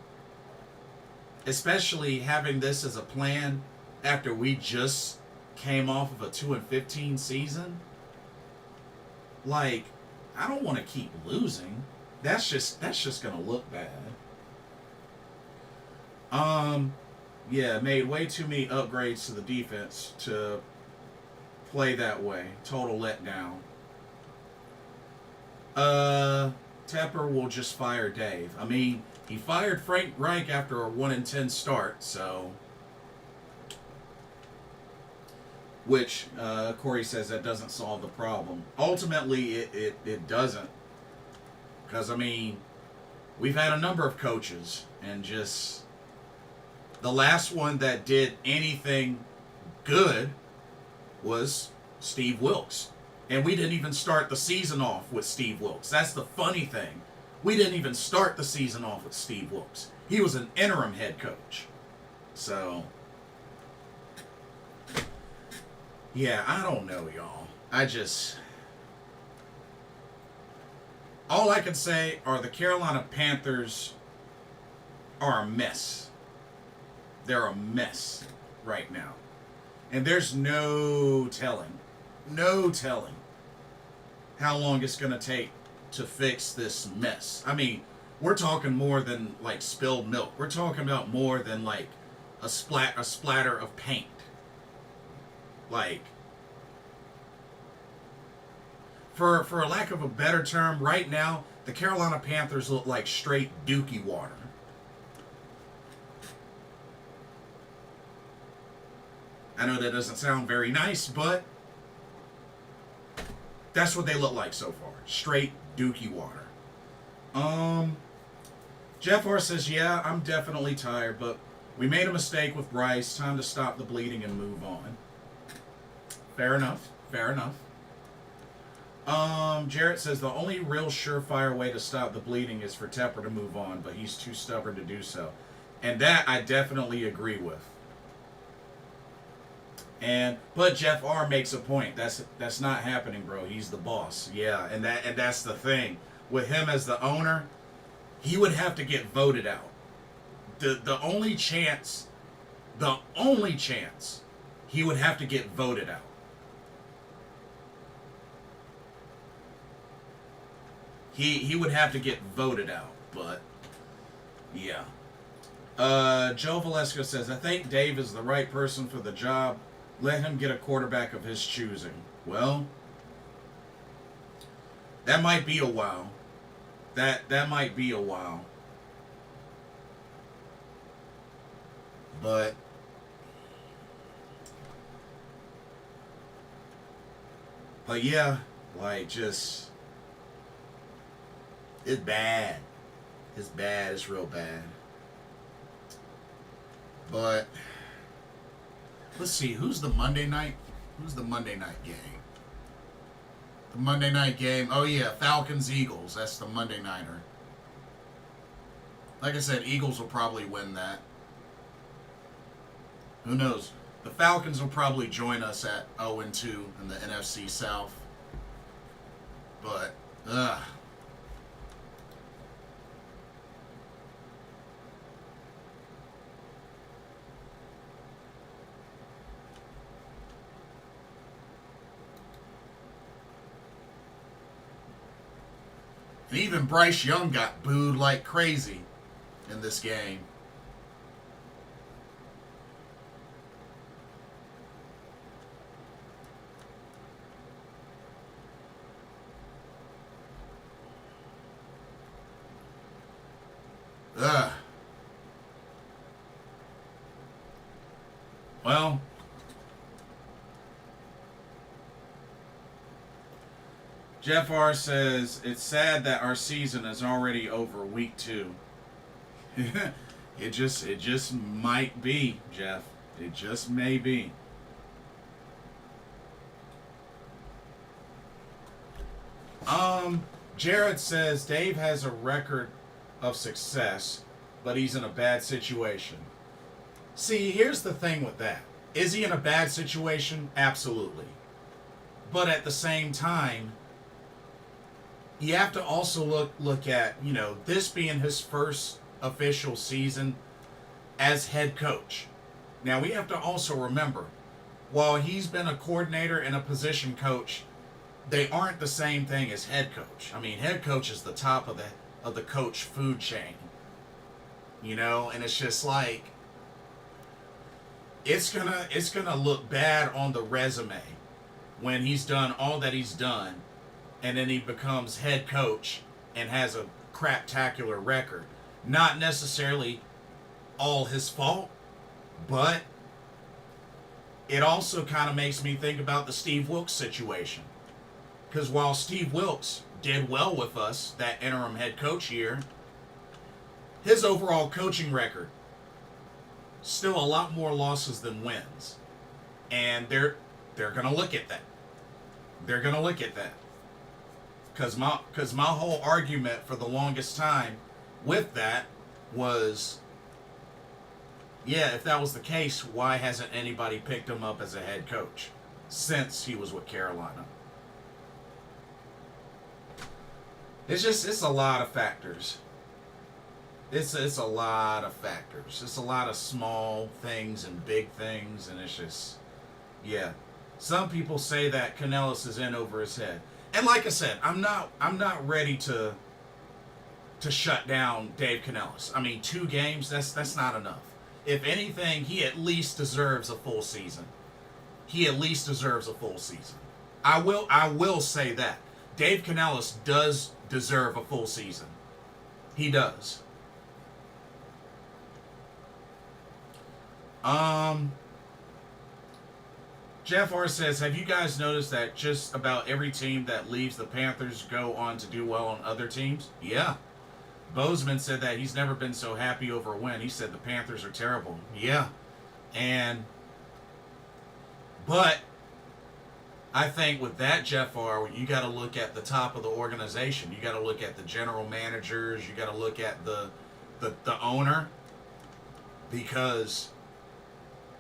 Especially having this as a plan after we just came off of a 2-15 season. Like, I don't want to keep losing. That's just gonna look bad. Yeah, made way too many upgrades to the defense to play that way. Total letdown. Tepper will just fire Dave. I mean, he fired Frank Reich after a 1-10 start, so. Which Corey says that doesn't solve the problem. Ultimately, it doesn't. Because, I mean, we've had a number of coaches, and just The last one that did anything good was Steve Wilkes. And we didn't even start the season off with Steve Wilkes. That's the funny thing. We didn't even start the season off with Steve Wilkes. He was an interim head coach. So, yeah, I don't know, y'all. All I can say are the Carolina Panthers are a mess. They're a mess right now. And there's no telling how long it's going to take to fix this mess. I mean, we're talking more than like spilled milk. We're talking about more than like a splatter of paint. Like, for a lack of a better term, right now, the Carolina Panthers look like straight dookie water. I know that doesn't sound very nice, but that's what they look like so far. Straight dookie water. Jeff R says, yeah, I'm definitely tired, but we made a mistake with Bryce. Time to stop the bleeding and move on. Fair enough. Jarrett says the only real surefire way to stop the bleeding is for Tepper to move on, but he's too stubborn to do so. And that I definitely agree with. But Jeff R makes a point. That's not happening, bro. He's the boss. Yeah, and that's the thing. With him as the owner, he would have to get voted out. The only chance he would have to get voted out. He would have to get voted out, but yeah. Joe Valesco says, I think Dave is the right person for the job. Let him get a quarterback of his choosing. Well, that might be a while. That might be a while. But yeah, like just it's bad. It's bad. It's real bad. But let's see, who's the Monday night game? The Monday night game. Oh yeah, Falcons-Eagles. That's the Monday nighter. Like I said, Eagles will probably win that. Who knows? The Falcons will probably join us at 0-2 in the NFC South. But, and even Bryce Young got booed like crazy in this game. Well, Jeff R says, it's sad that our season is already over week 2. It just might be, Jeff. It just may be. Jared says Dave has a record of success, but he's in a bad situation. See, here's the thing with that. Is he in a bad situation? Absolutely. But at the same time, you have to also look at, this being his first official season as head coach. Now, we have to also remember, while he's been a coordinator and a position coach, they aren't the same thing as head coach. I mean, head coach is the top of the coach food chain. And it's just like, it's gonna look bad on the resume when he's done all that he's done, and then he becomes head coach and has a craptacular record. Not necessarily all his fault, but it also kind of makes me think about the Steve Wilkes situation. Because while Steve Wilkes did well with us that interim head coach year, his overall coaching record still a lot more losses than wins. And they're going to look at that. They're going to look at that. Because my whole argument for the longest time with that was, yeah, if that was the case, why hasn't anybody picked him up as a head coach since he was with Carolina? It's a lot of factors. It's a lot of factors. It's a lot of small things and big things, and it's just, yeah. Some people say that Canellis is in over his head. And like I said, I'm not ready to shut down Dave Canellis. I mean, 2 games, that's not enough. If anything, he at least deserves a full season. He at least deserves a full season. I will say that. Dave Canellis does deserve a full season. He does. Jeff R says, have you guys noticed that just about every team that leaves the Panthers go on to do well on other teams? Yeah. Bozeman said that he's never been so happy over a win. He said the Panthers are terrible. Yeah. But I think with that, Jeff R., you got to look at the top of the organization. You got to look at the general managers. You got to look at the owner. Because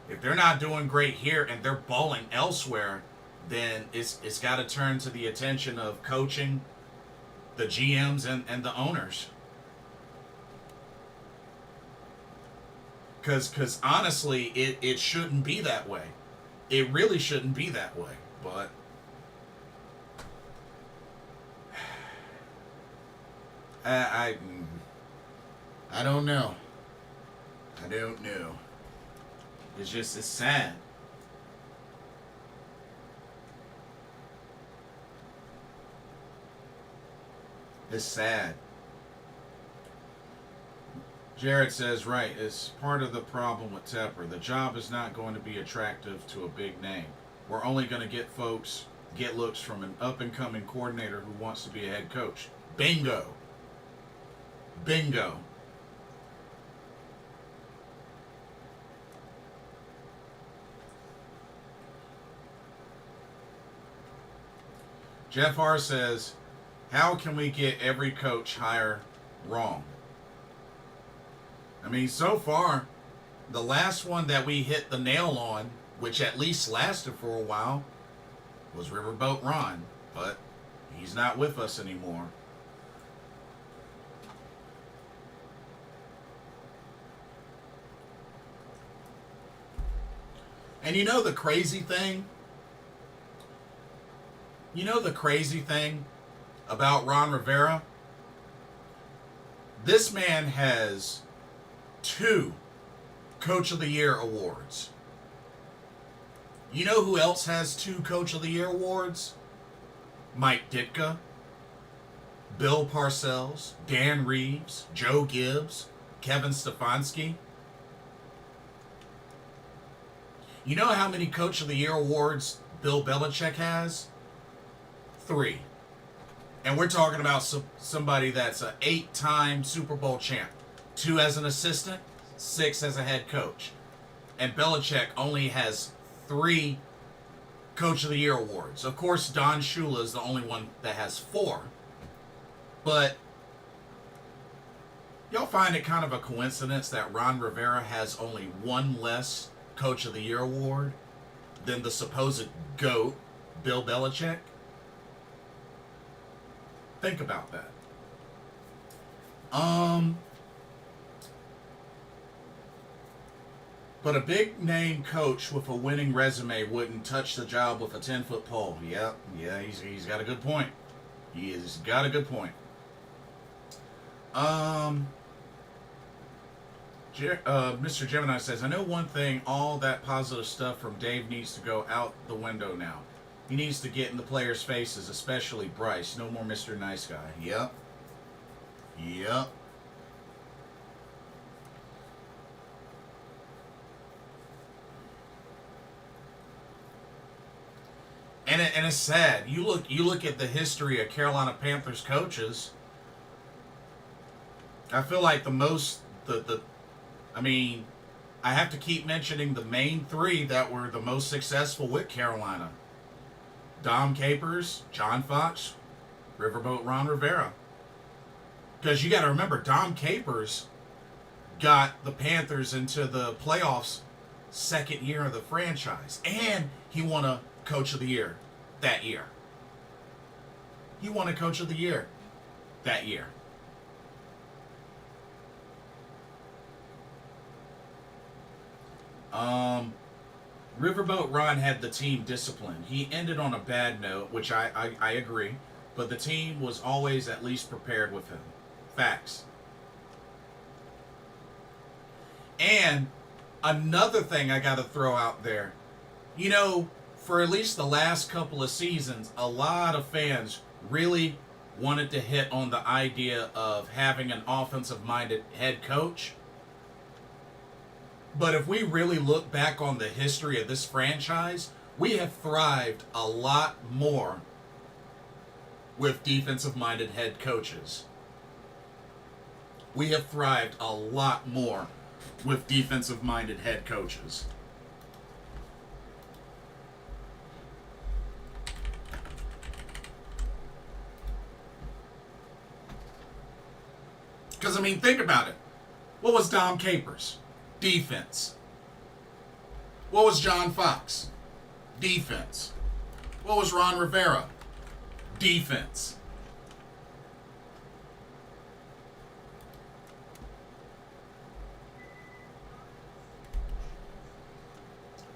if they're not doing great here and they're balling elsewhere, then it's got to turn to the attention of coaching, the GMs, and the owners. Because honestly, it shouldn't be that way. It really shouldn't be that way. But I don't know. I don't know. It's sad. It's sad. Jared says, right, it's part of the problem with Tepper. The job is not going to be attractive to a big name. We're only going to get looks from an up-and-coming coordinator who wants to be a head coach. Bingo. Bingo. Jeff R. says, how can we get every coach hire wrong? I mean, so far, the last one that we hit the nail on, which at least lasted for a while, was Riverboat Ron. But he's not with us anymore. And you know the crazy thing? You know the crazy thing about Ron Rivera? This man has 2 Coach of the Year awards. You know who else has 2 Coach of the Year awards? Mike Ditka, Bill Parcells, Dan Reeves, Joe Gibbs, Kevin Stefanski. You know how many Coach of the Year awards Bill Belichick has? 3. And we're talking about somebody that's an 8-time Super Bowl champ. 2 as an assistant, 6 as a head coach. And Belichick only has 3 Coach of the Year awards. Of course, Don Shula is the only one that has 4. But y'all find it kind of a coincidence that Ron Rivera has only 1 less Coach of the Year award than the supposed GOAT, Bill Belichick? Think about that. But a big name coach with a winning resume wouldn't touch the job with a 10-foot pole. Yeah, he's got a good point. He's got a good point. Mr. Gemini says, I know one thing, all that positive stuff from Dave needs to go out the window now. He needs to get in the players' faces, especially Bryce. No more Mr. Nice Guy. Yep. And it's sad. You look at the history of Carolina Panthers coaches. I feel like I mean, I have to keep mentioning the main three that were the most successful with Carolina. Dom Capers, John Fox, Riverboat Ron Rivera. Because you got to remember, Dom Capers got the Panthers into the playoffs second year of the franchise. And he won a Coach of the Year that year. He won a Coach of the Year that year. Riverboat Ron had the team disciplined. He ended on a bad note, which I agree, but the team was always at least prepared with him. Facts. And another thing I got to throw out there, you know, for at least the last couple of seasons, a lot of fans really wanted to hit on the idea of having an offensive-minded head coach. But if we really look back on the history of this franchise, we have thrived a lot more with defensive-minded head coaches. We have thrived a lot more with defensive-minded head coaches. Because, I mean, think about it. What was Dom Capers? Defense. What was John Fox? Defense. What was Ron Rivera? Defense.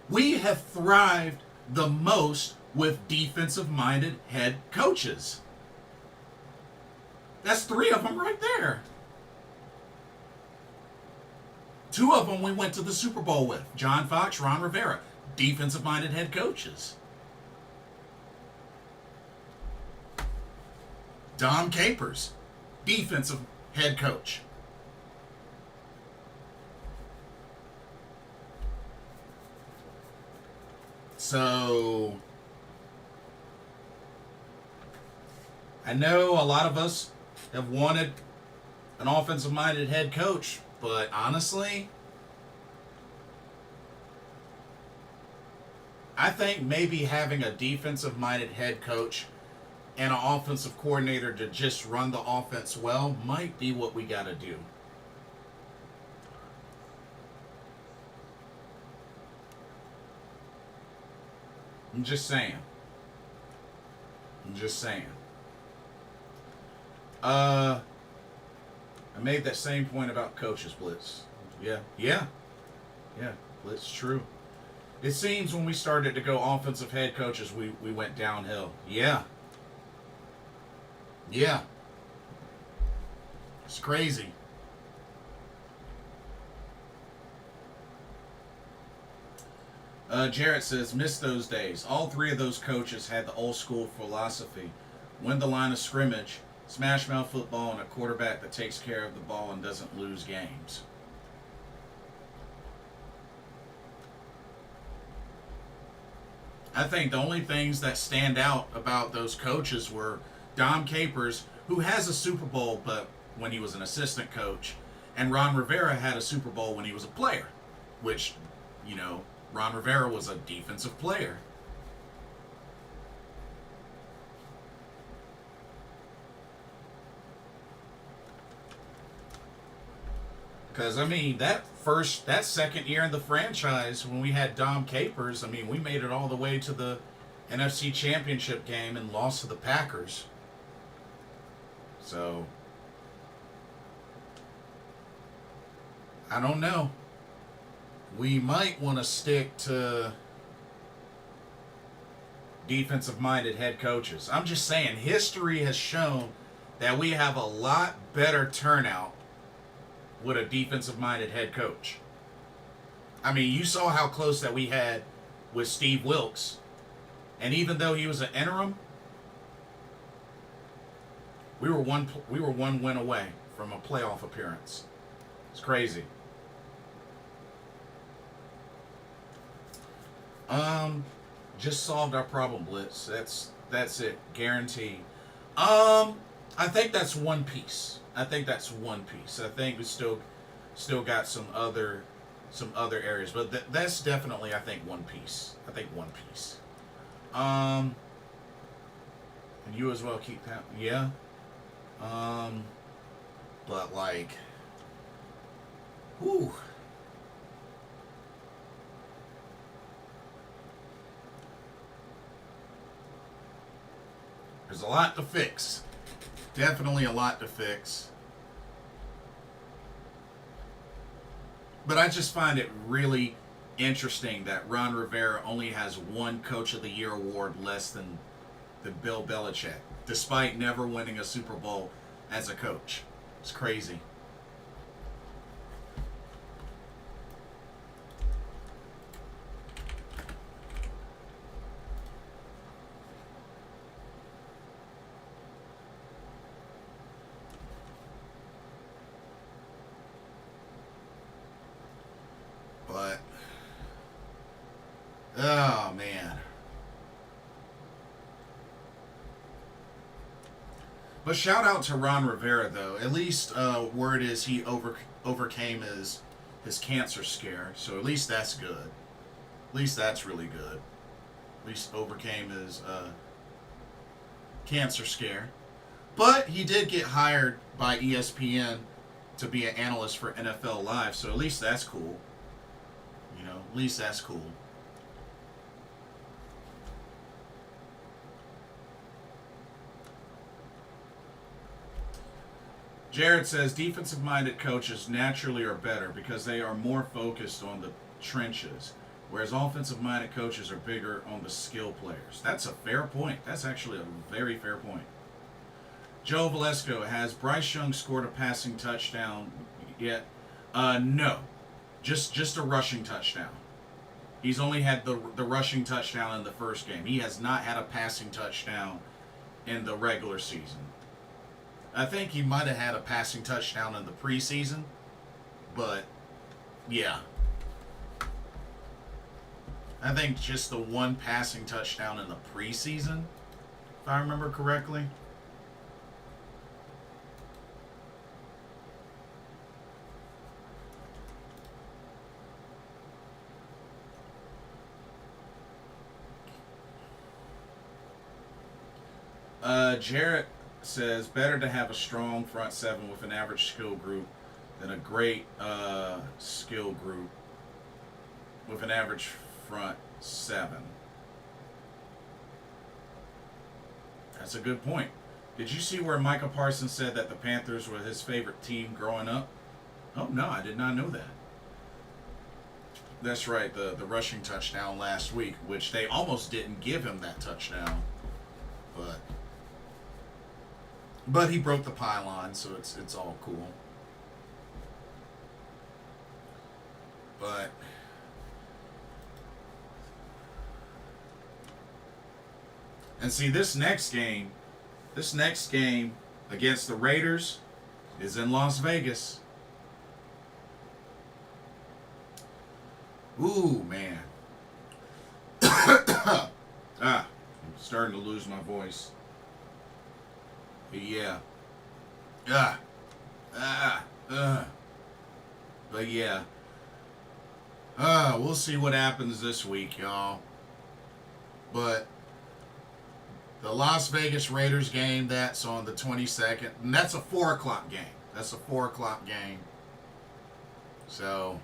We have thrived the most with defensive-minded head coaches. That's three of them right there. Two of them we went to the Super Bowl with. John Fox, Ron Rivera. Defensive-minded head coaches. Dom Capers. Defensive head coach. So, I know a lot of us have wanted an offensive-minded head coach, but honestly, I think maybe having a defensive-minded head coach and an offensive coordinator to just run the offense well might be what we got to do. I'm just saying. I made that same point about coaches, Blitz. Yeah, Blitz, true. It seems when we started to go offensive head coaches, we went downhill. Yeah. It's crazy. Jarrett says, miss those days. All three of those coaches had the old school philosophy. Win the line of scrimmage, smash mouth football, and a quarterback that takes care of the ball and doesn't lose games. I think the only things that stand out about those coaches were Dom Capers, who has a Super Bowl, but when he was an assistant coach, and Ron Rivera had a Super Bowl when he was a player, which, you know, Ron Rivera was a defensive player. Because, I mean, that second year in the franchise, when we had Dom Capers, I mean, we made it all the way to the NFC Championship game and lost to the Packers. So, I don't know. We might want to stick to defensive-minded head coaches. I'm just saying, history has shown that we have a lot better turnout with a defensive-minded head coach. I mean, you saw how close that we had with Steve Wilkes. And even though he was an interim, we were one win away from a playoff appearance. It's crazy. Just solved our problem, Blitz. That's it, guaranteed. I think that's one piece. I think we still got some other some other areas, but that's definitely, I think, one piece. I think one piece. And you as well keep that. Yeah. But like, whew. There's a lot to fix. Definitely a lot to fix. But I just find it really interesting that Ron Rivera only has one Coach of the Year award less than Bill Belichick, despite never winning a Super Bowl as a coach. It's crazy. But, oh man. But shout out to Ron Rivera though. At least word is he overcame his cancer scare. So at least that's good. At least that's really good. At least overcame his cancer scare. But he did get hired by ESPN to be an analyst for NFL Live. So at least that's cool. You know, at least that's cool. Jared says defensive-minded coaches naturally are better because they are more focused on the trenches, whereas offensive-minded coaches are bigger on the skill players. That's a fair point. That's actually a very fair point. Joe Valesco, has Bryce Young scored a passing touchdown yet? No. Just a rushing touchdown. He's only had the rushing touchdown in the first game. He has not had a passing touchdown in the regular season. I think he might have had a passing touchdown in the preseason, but yeah. I think just the one passing touchdown in the preseason, if I remember correctly. Jarrett says, better to have a strong front seven with an average skill group than a great skill group with an average front seven. That's a good point. Did you see where Micah Parsons said that the Panthers were his favorite team growing up? Oh, no, I did not know that. That's right, the rushing touchdown last week, which they almost didn't give him that touchdown. But he broke the pylon, so it's all cool. But and see this next game against the Raiders is in Las Vegas. Ooh, man. I'm starting to lose my voice. Yeah. But yeah. We'll see what happens this week, y'all. But the Las Vegas Raiders game, that's on the 22nd. And that's a 4 o'clock game. That's a 4 o'clock game. So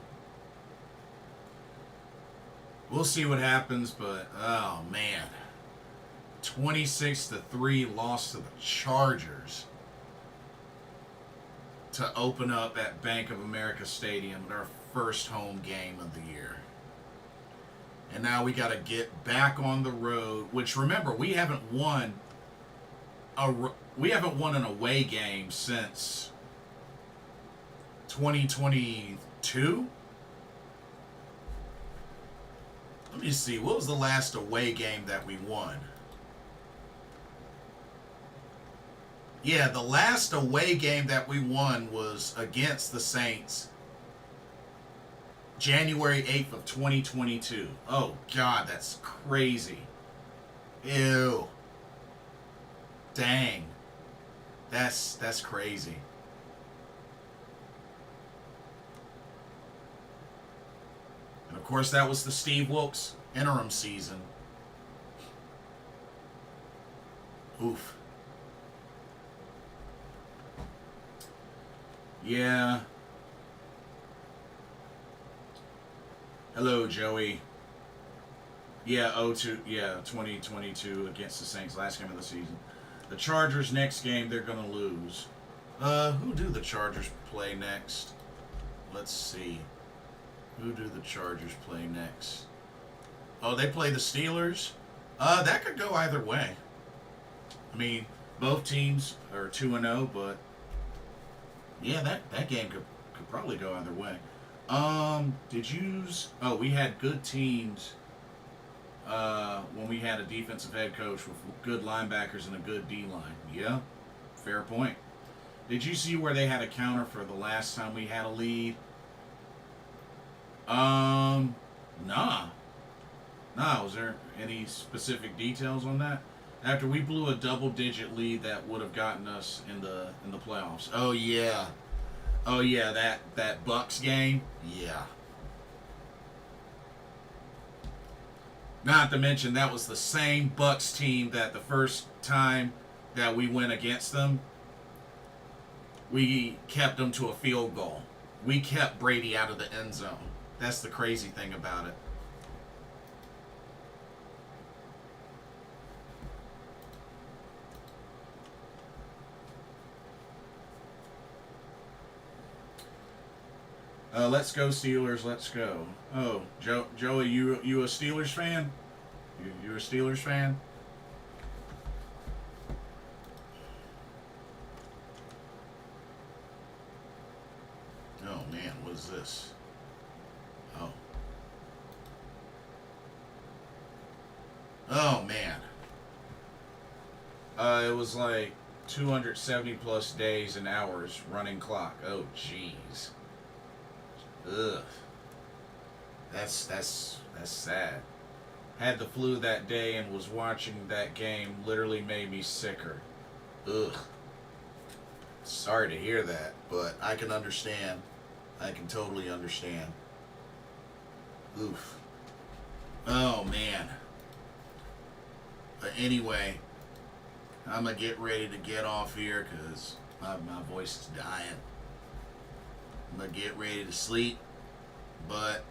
we'll see what happens, but oh man. 26-3 loss to the Chargers to open up at Bank of America Stadium, our first home game of the year. And now we got to get back on the road, which remember, we haven't won an away game since 2022. Let me see, what was the last away game that we won? Yeah, the last away game that we won was against the Saints, January 8th of 2022. Oh, God, that's crazy. Ew. Dang. That's crazy. course, that was the Steve Wilkes interim season. Oof. Yeah. Hello, Joey. Yeah, 2022 against the Saints, last game of the season. The Chargers next game, they're going to lose. Who do the Chargers play next? Let's see. Who do the Chargers play next? Oh, they play the Steelers? That could go either way. I mean, both teams are 2-0, but yeah, that game could probably go either way. We had good teams when we had a defensive head coach with good linebackers and a good D-line. Yeah, fair point. Did you see where they had a counter for the last time we had a lead? Nah. Was there any specific details on that? After we blew a double-digit lead that would have gotten us in the playoffs. Oh yeah, that Bucks game. Yeah. Not to mention that was the same Bucks team that the first time that we went against them, we kept them to a field goal. We kept Brady out of the end zone. That's the crazy thing about it. Let's go Steelers. Let's go. Oh, Joey, you a Steelers fan? You a Steelers fan? Oh man, what is this? Oh man. It was like 270 plus days and hours running clock. Oh jeez. Ugh. That's sad. Had the flu that day and was watching that game. Literally made me sicker. Ugh. Sorry to hear that, but I can understand. I can totally understand. Oof. Oh man. But anyway, I'm gonna get ready to get off here because my voice is dying. I'm gonna get ready to sleep, but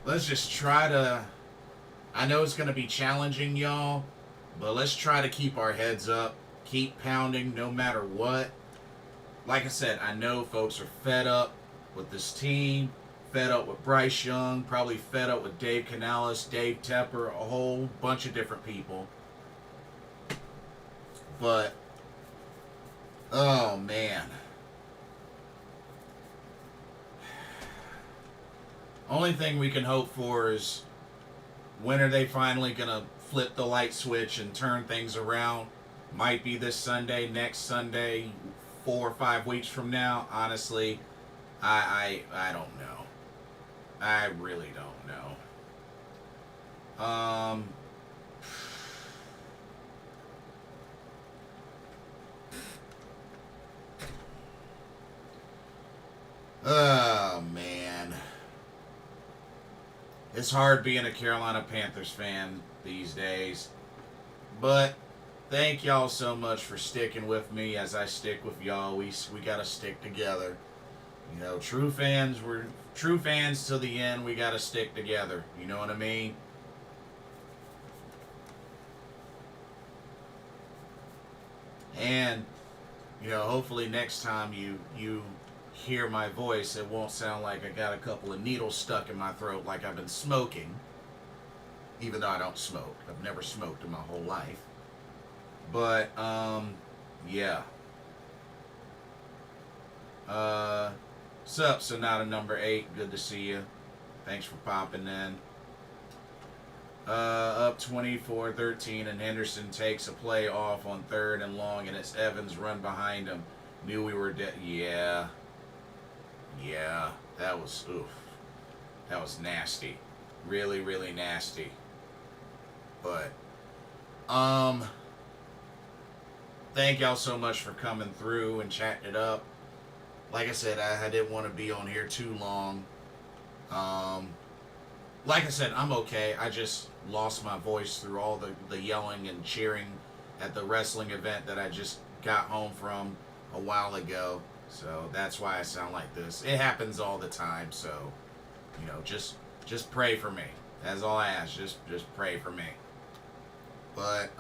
let's just try to, I know it's gonna be challenging, y'all, but let's try to keep our heads up, keep pounding no matter what. Like I said, I know folks are fed up with this team, fed up with Bryce Young, probably fed up with Dave Canales, Dave Tepper, a whole bunch of different people. But, oh man. Only thing we can hope for is when are they finally going to flip the light switch and turn things around? Might be this Sunday, next Sunday, 4 or 5 weeks from now. Honestly, I don't know. I really don't know. Oh, man. It's hard being a Carolina Panthers fan these days. But thank y'all so much for sticking with me as I stick with y'all. We got to stick together. You know, true fans, we're true fans till the end. We got to stick together. You know what I mean? And, you know, hopefully next time you hear my voice, it won't sound like I got a couple of needles stuck in my throat like I've been smoking. Even though I don't smoke. I've never smoked in my whole life. But, yeah. Sup, Sonata number 8. Good to see you. Thanks for popping in. Up 24-13, and Henderson takes a play off on 3rd and long, and it's Evans run behind him. Knew we were dead. Yeah. Yeah. That was, oof. That was nasty. Really, really nasty. But, thank y'all so much for coming through and chatting it up. like I said, I didn't want to be on here too long. Like I said, I'm okay. I just lost my voice through all the yelling and cheering at the wrestling event that I just got home from a while ago. So that's why I sound like this. It happens all the time. So, just pray for me. That's all I ask. Just pray for me. But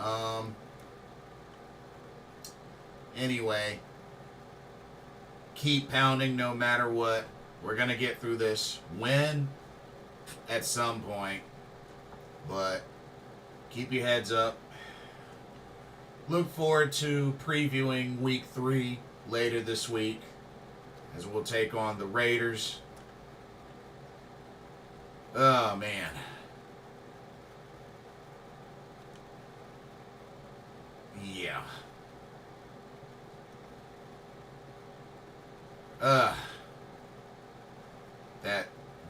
anyway, keep pounding no matter what. We're gonna get through this. Win at some point, but keep your heads up. Look forward to previewing week 3 later this week as we'll take on the Raiders. Oh man. Yeah.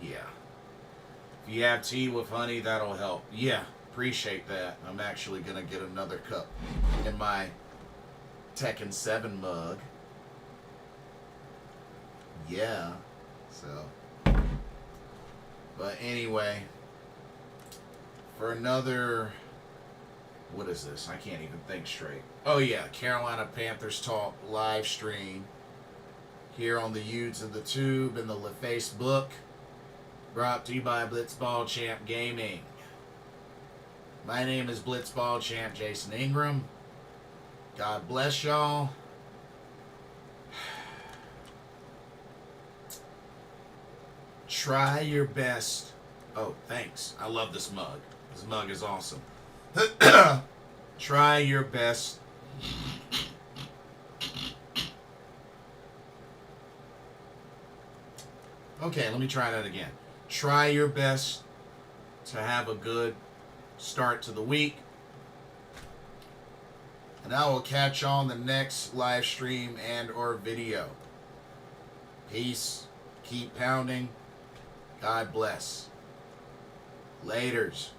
Yeah. If you have tea with honey, that'll help. Yeah, appreciate that. I'm actually going to get another cup in my Tekken 7 mug. Yeah. So. But anyway, for another... What is this? I can't even think straight. Oh yeah, Carolina Panthers Talk live stream here on the Udes of the Tube and the Facebook. Brought to you by Blitzball Champ Gaming. My name is Blitzball Champ Jason Ingram. God bless y'all. Try your best. Oh, thanks. I love this mug. This mug is awesome. Try your best. Okay, let me try that again. Try your best to have a good start to the week. And I will catch you on the next live stream and or video. Peace. Keep pounding. God bless. Laters.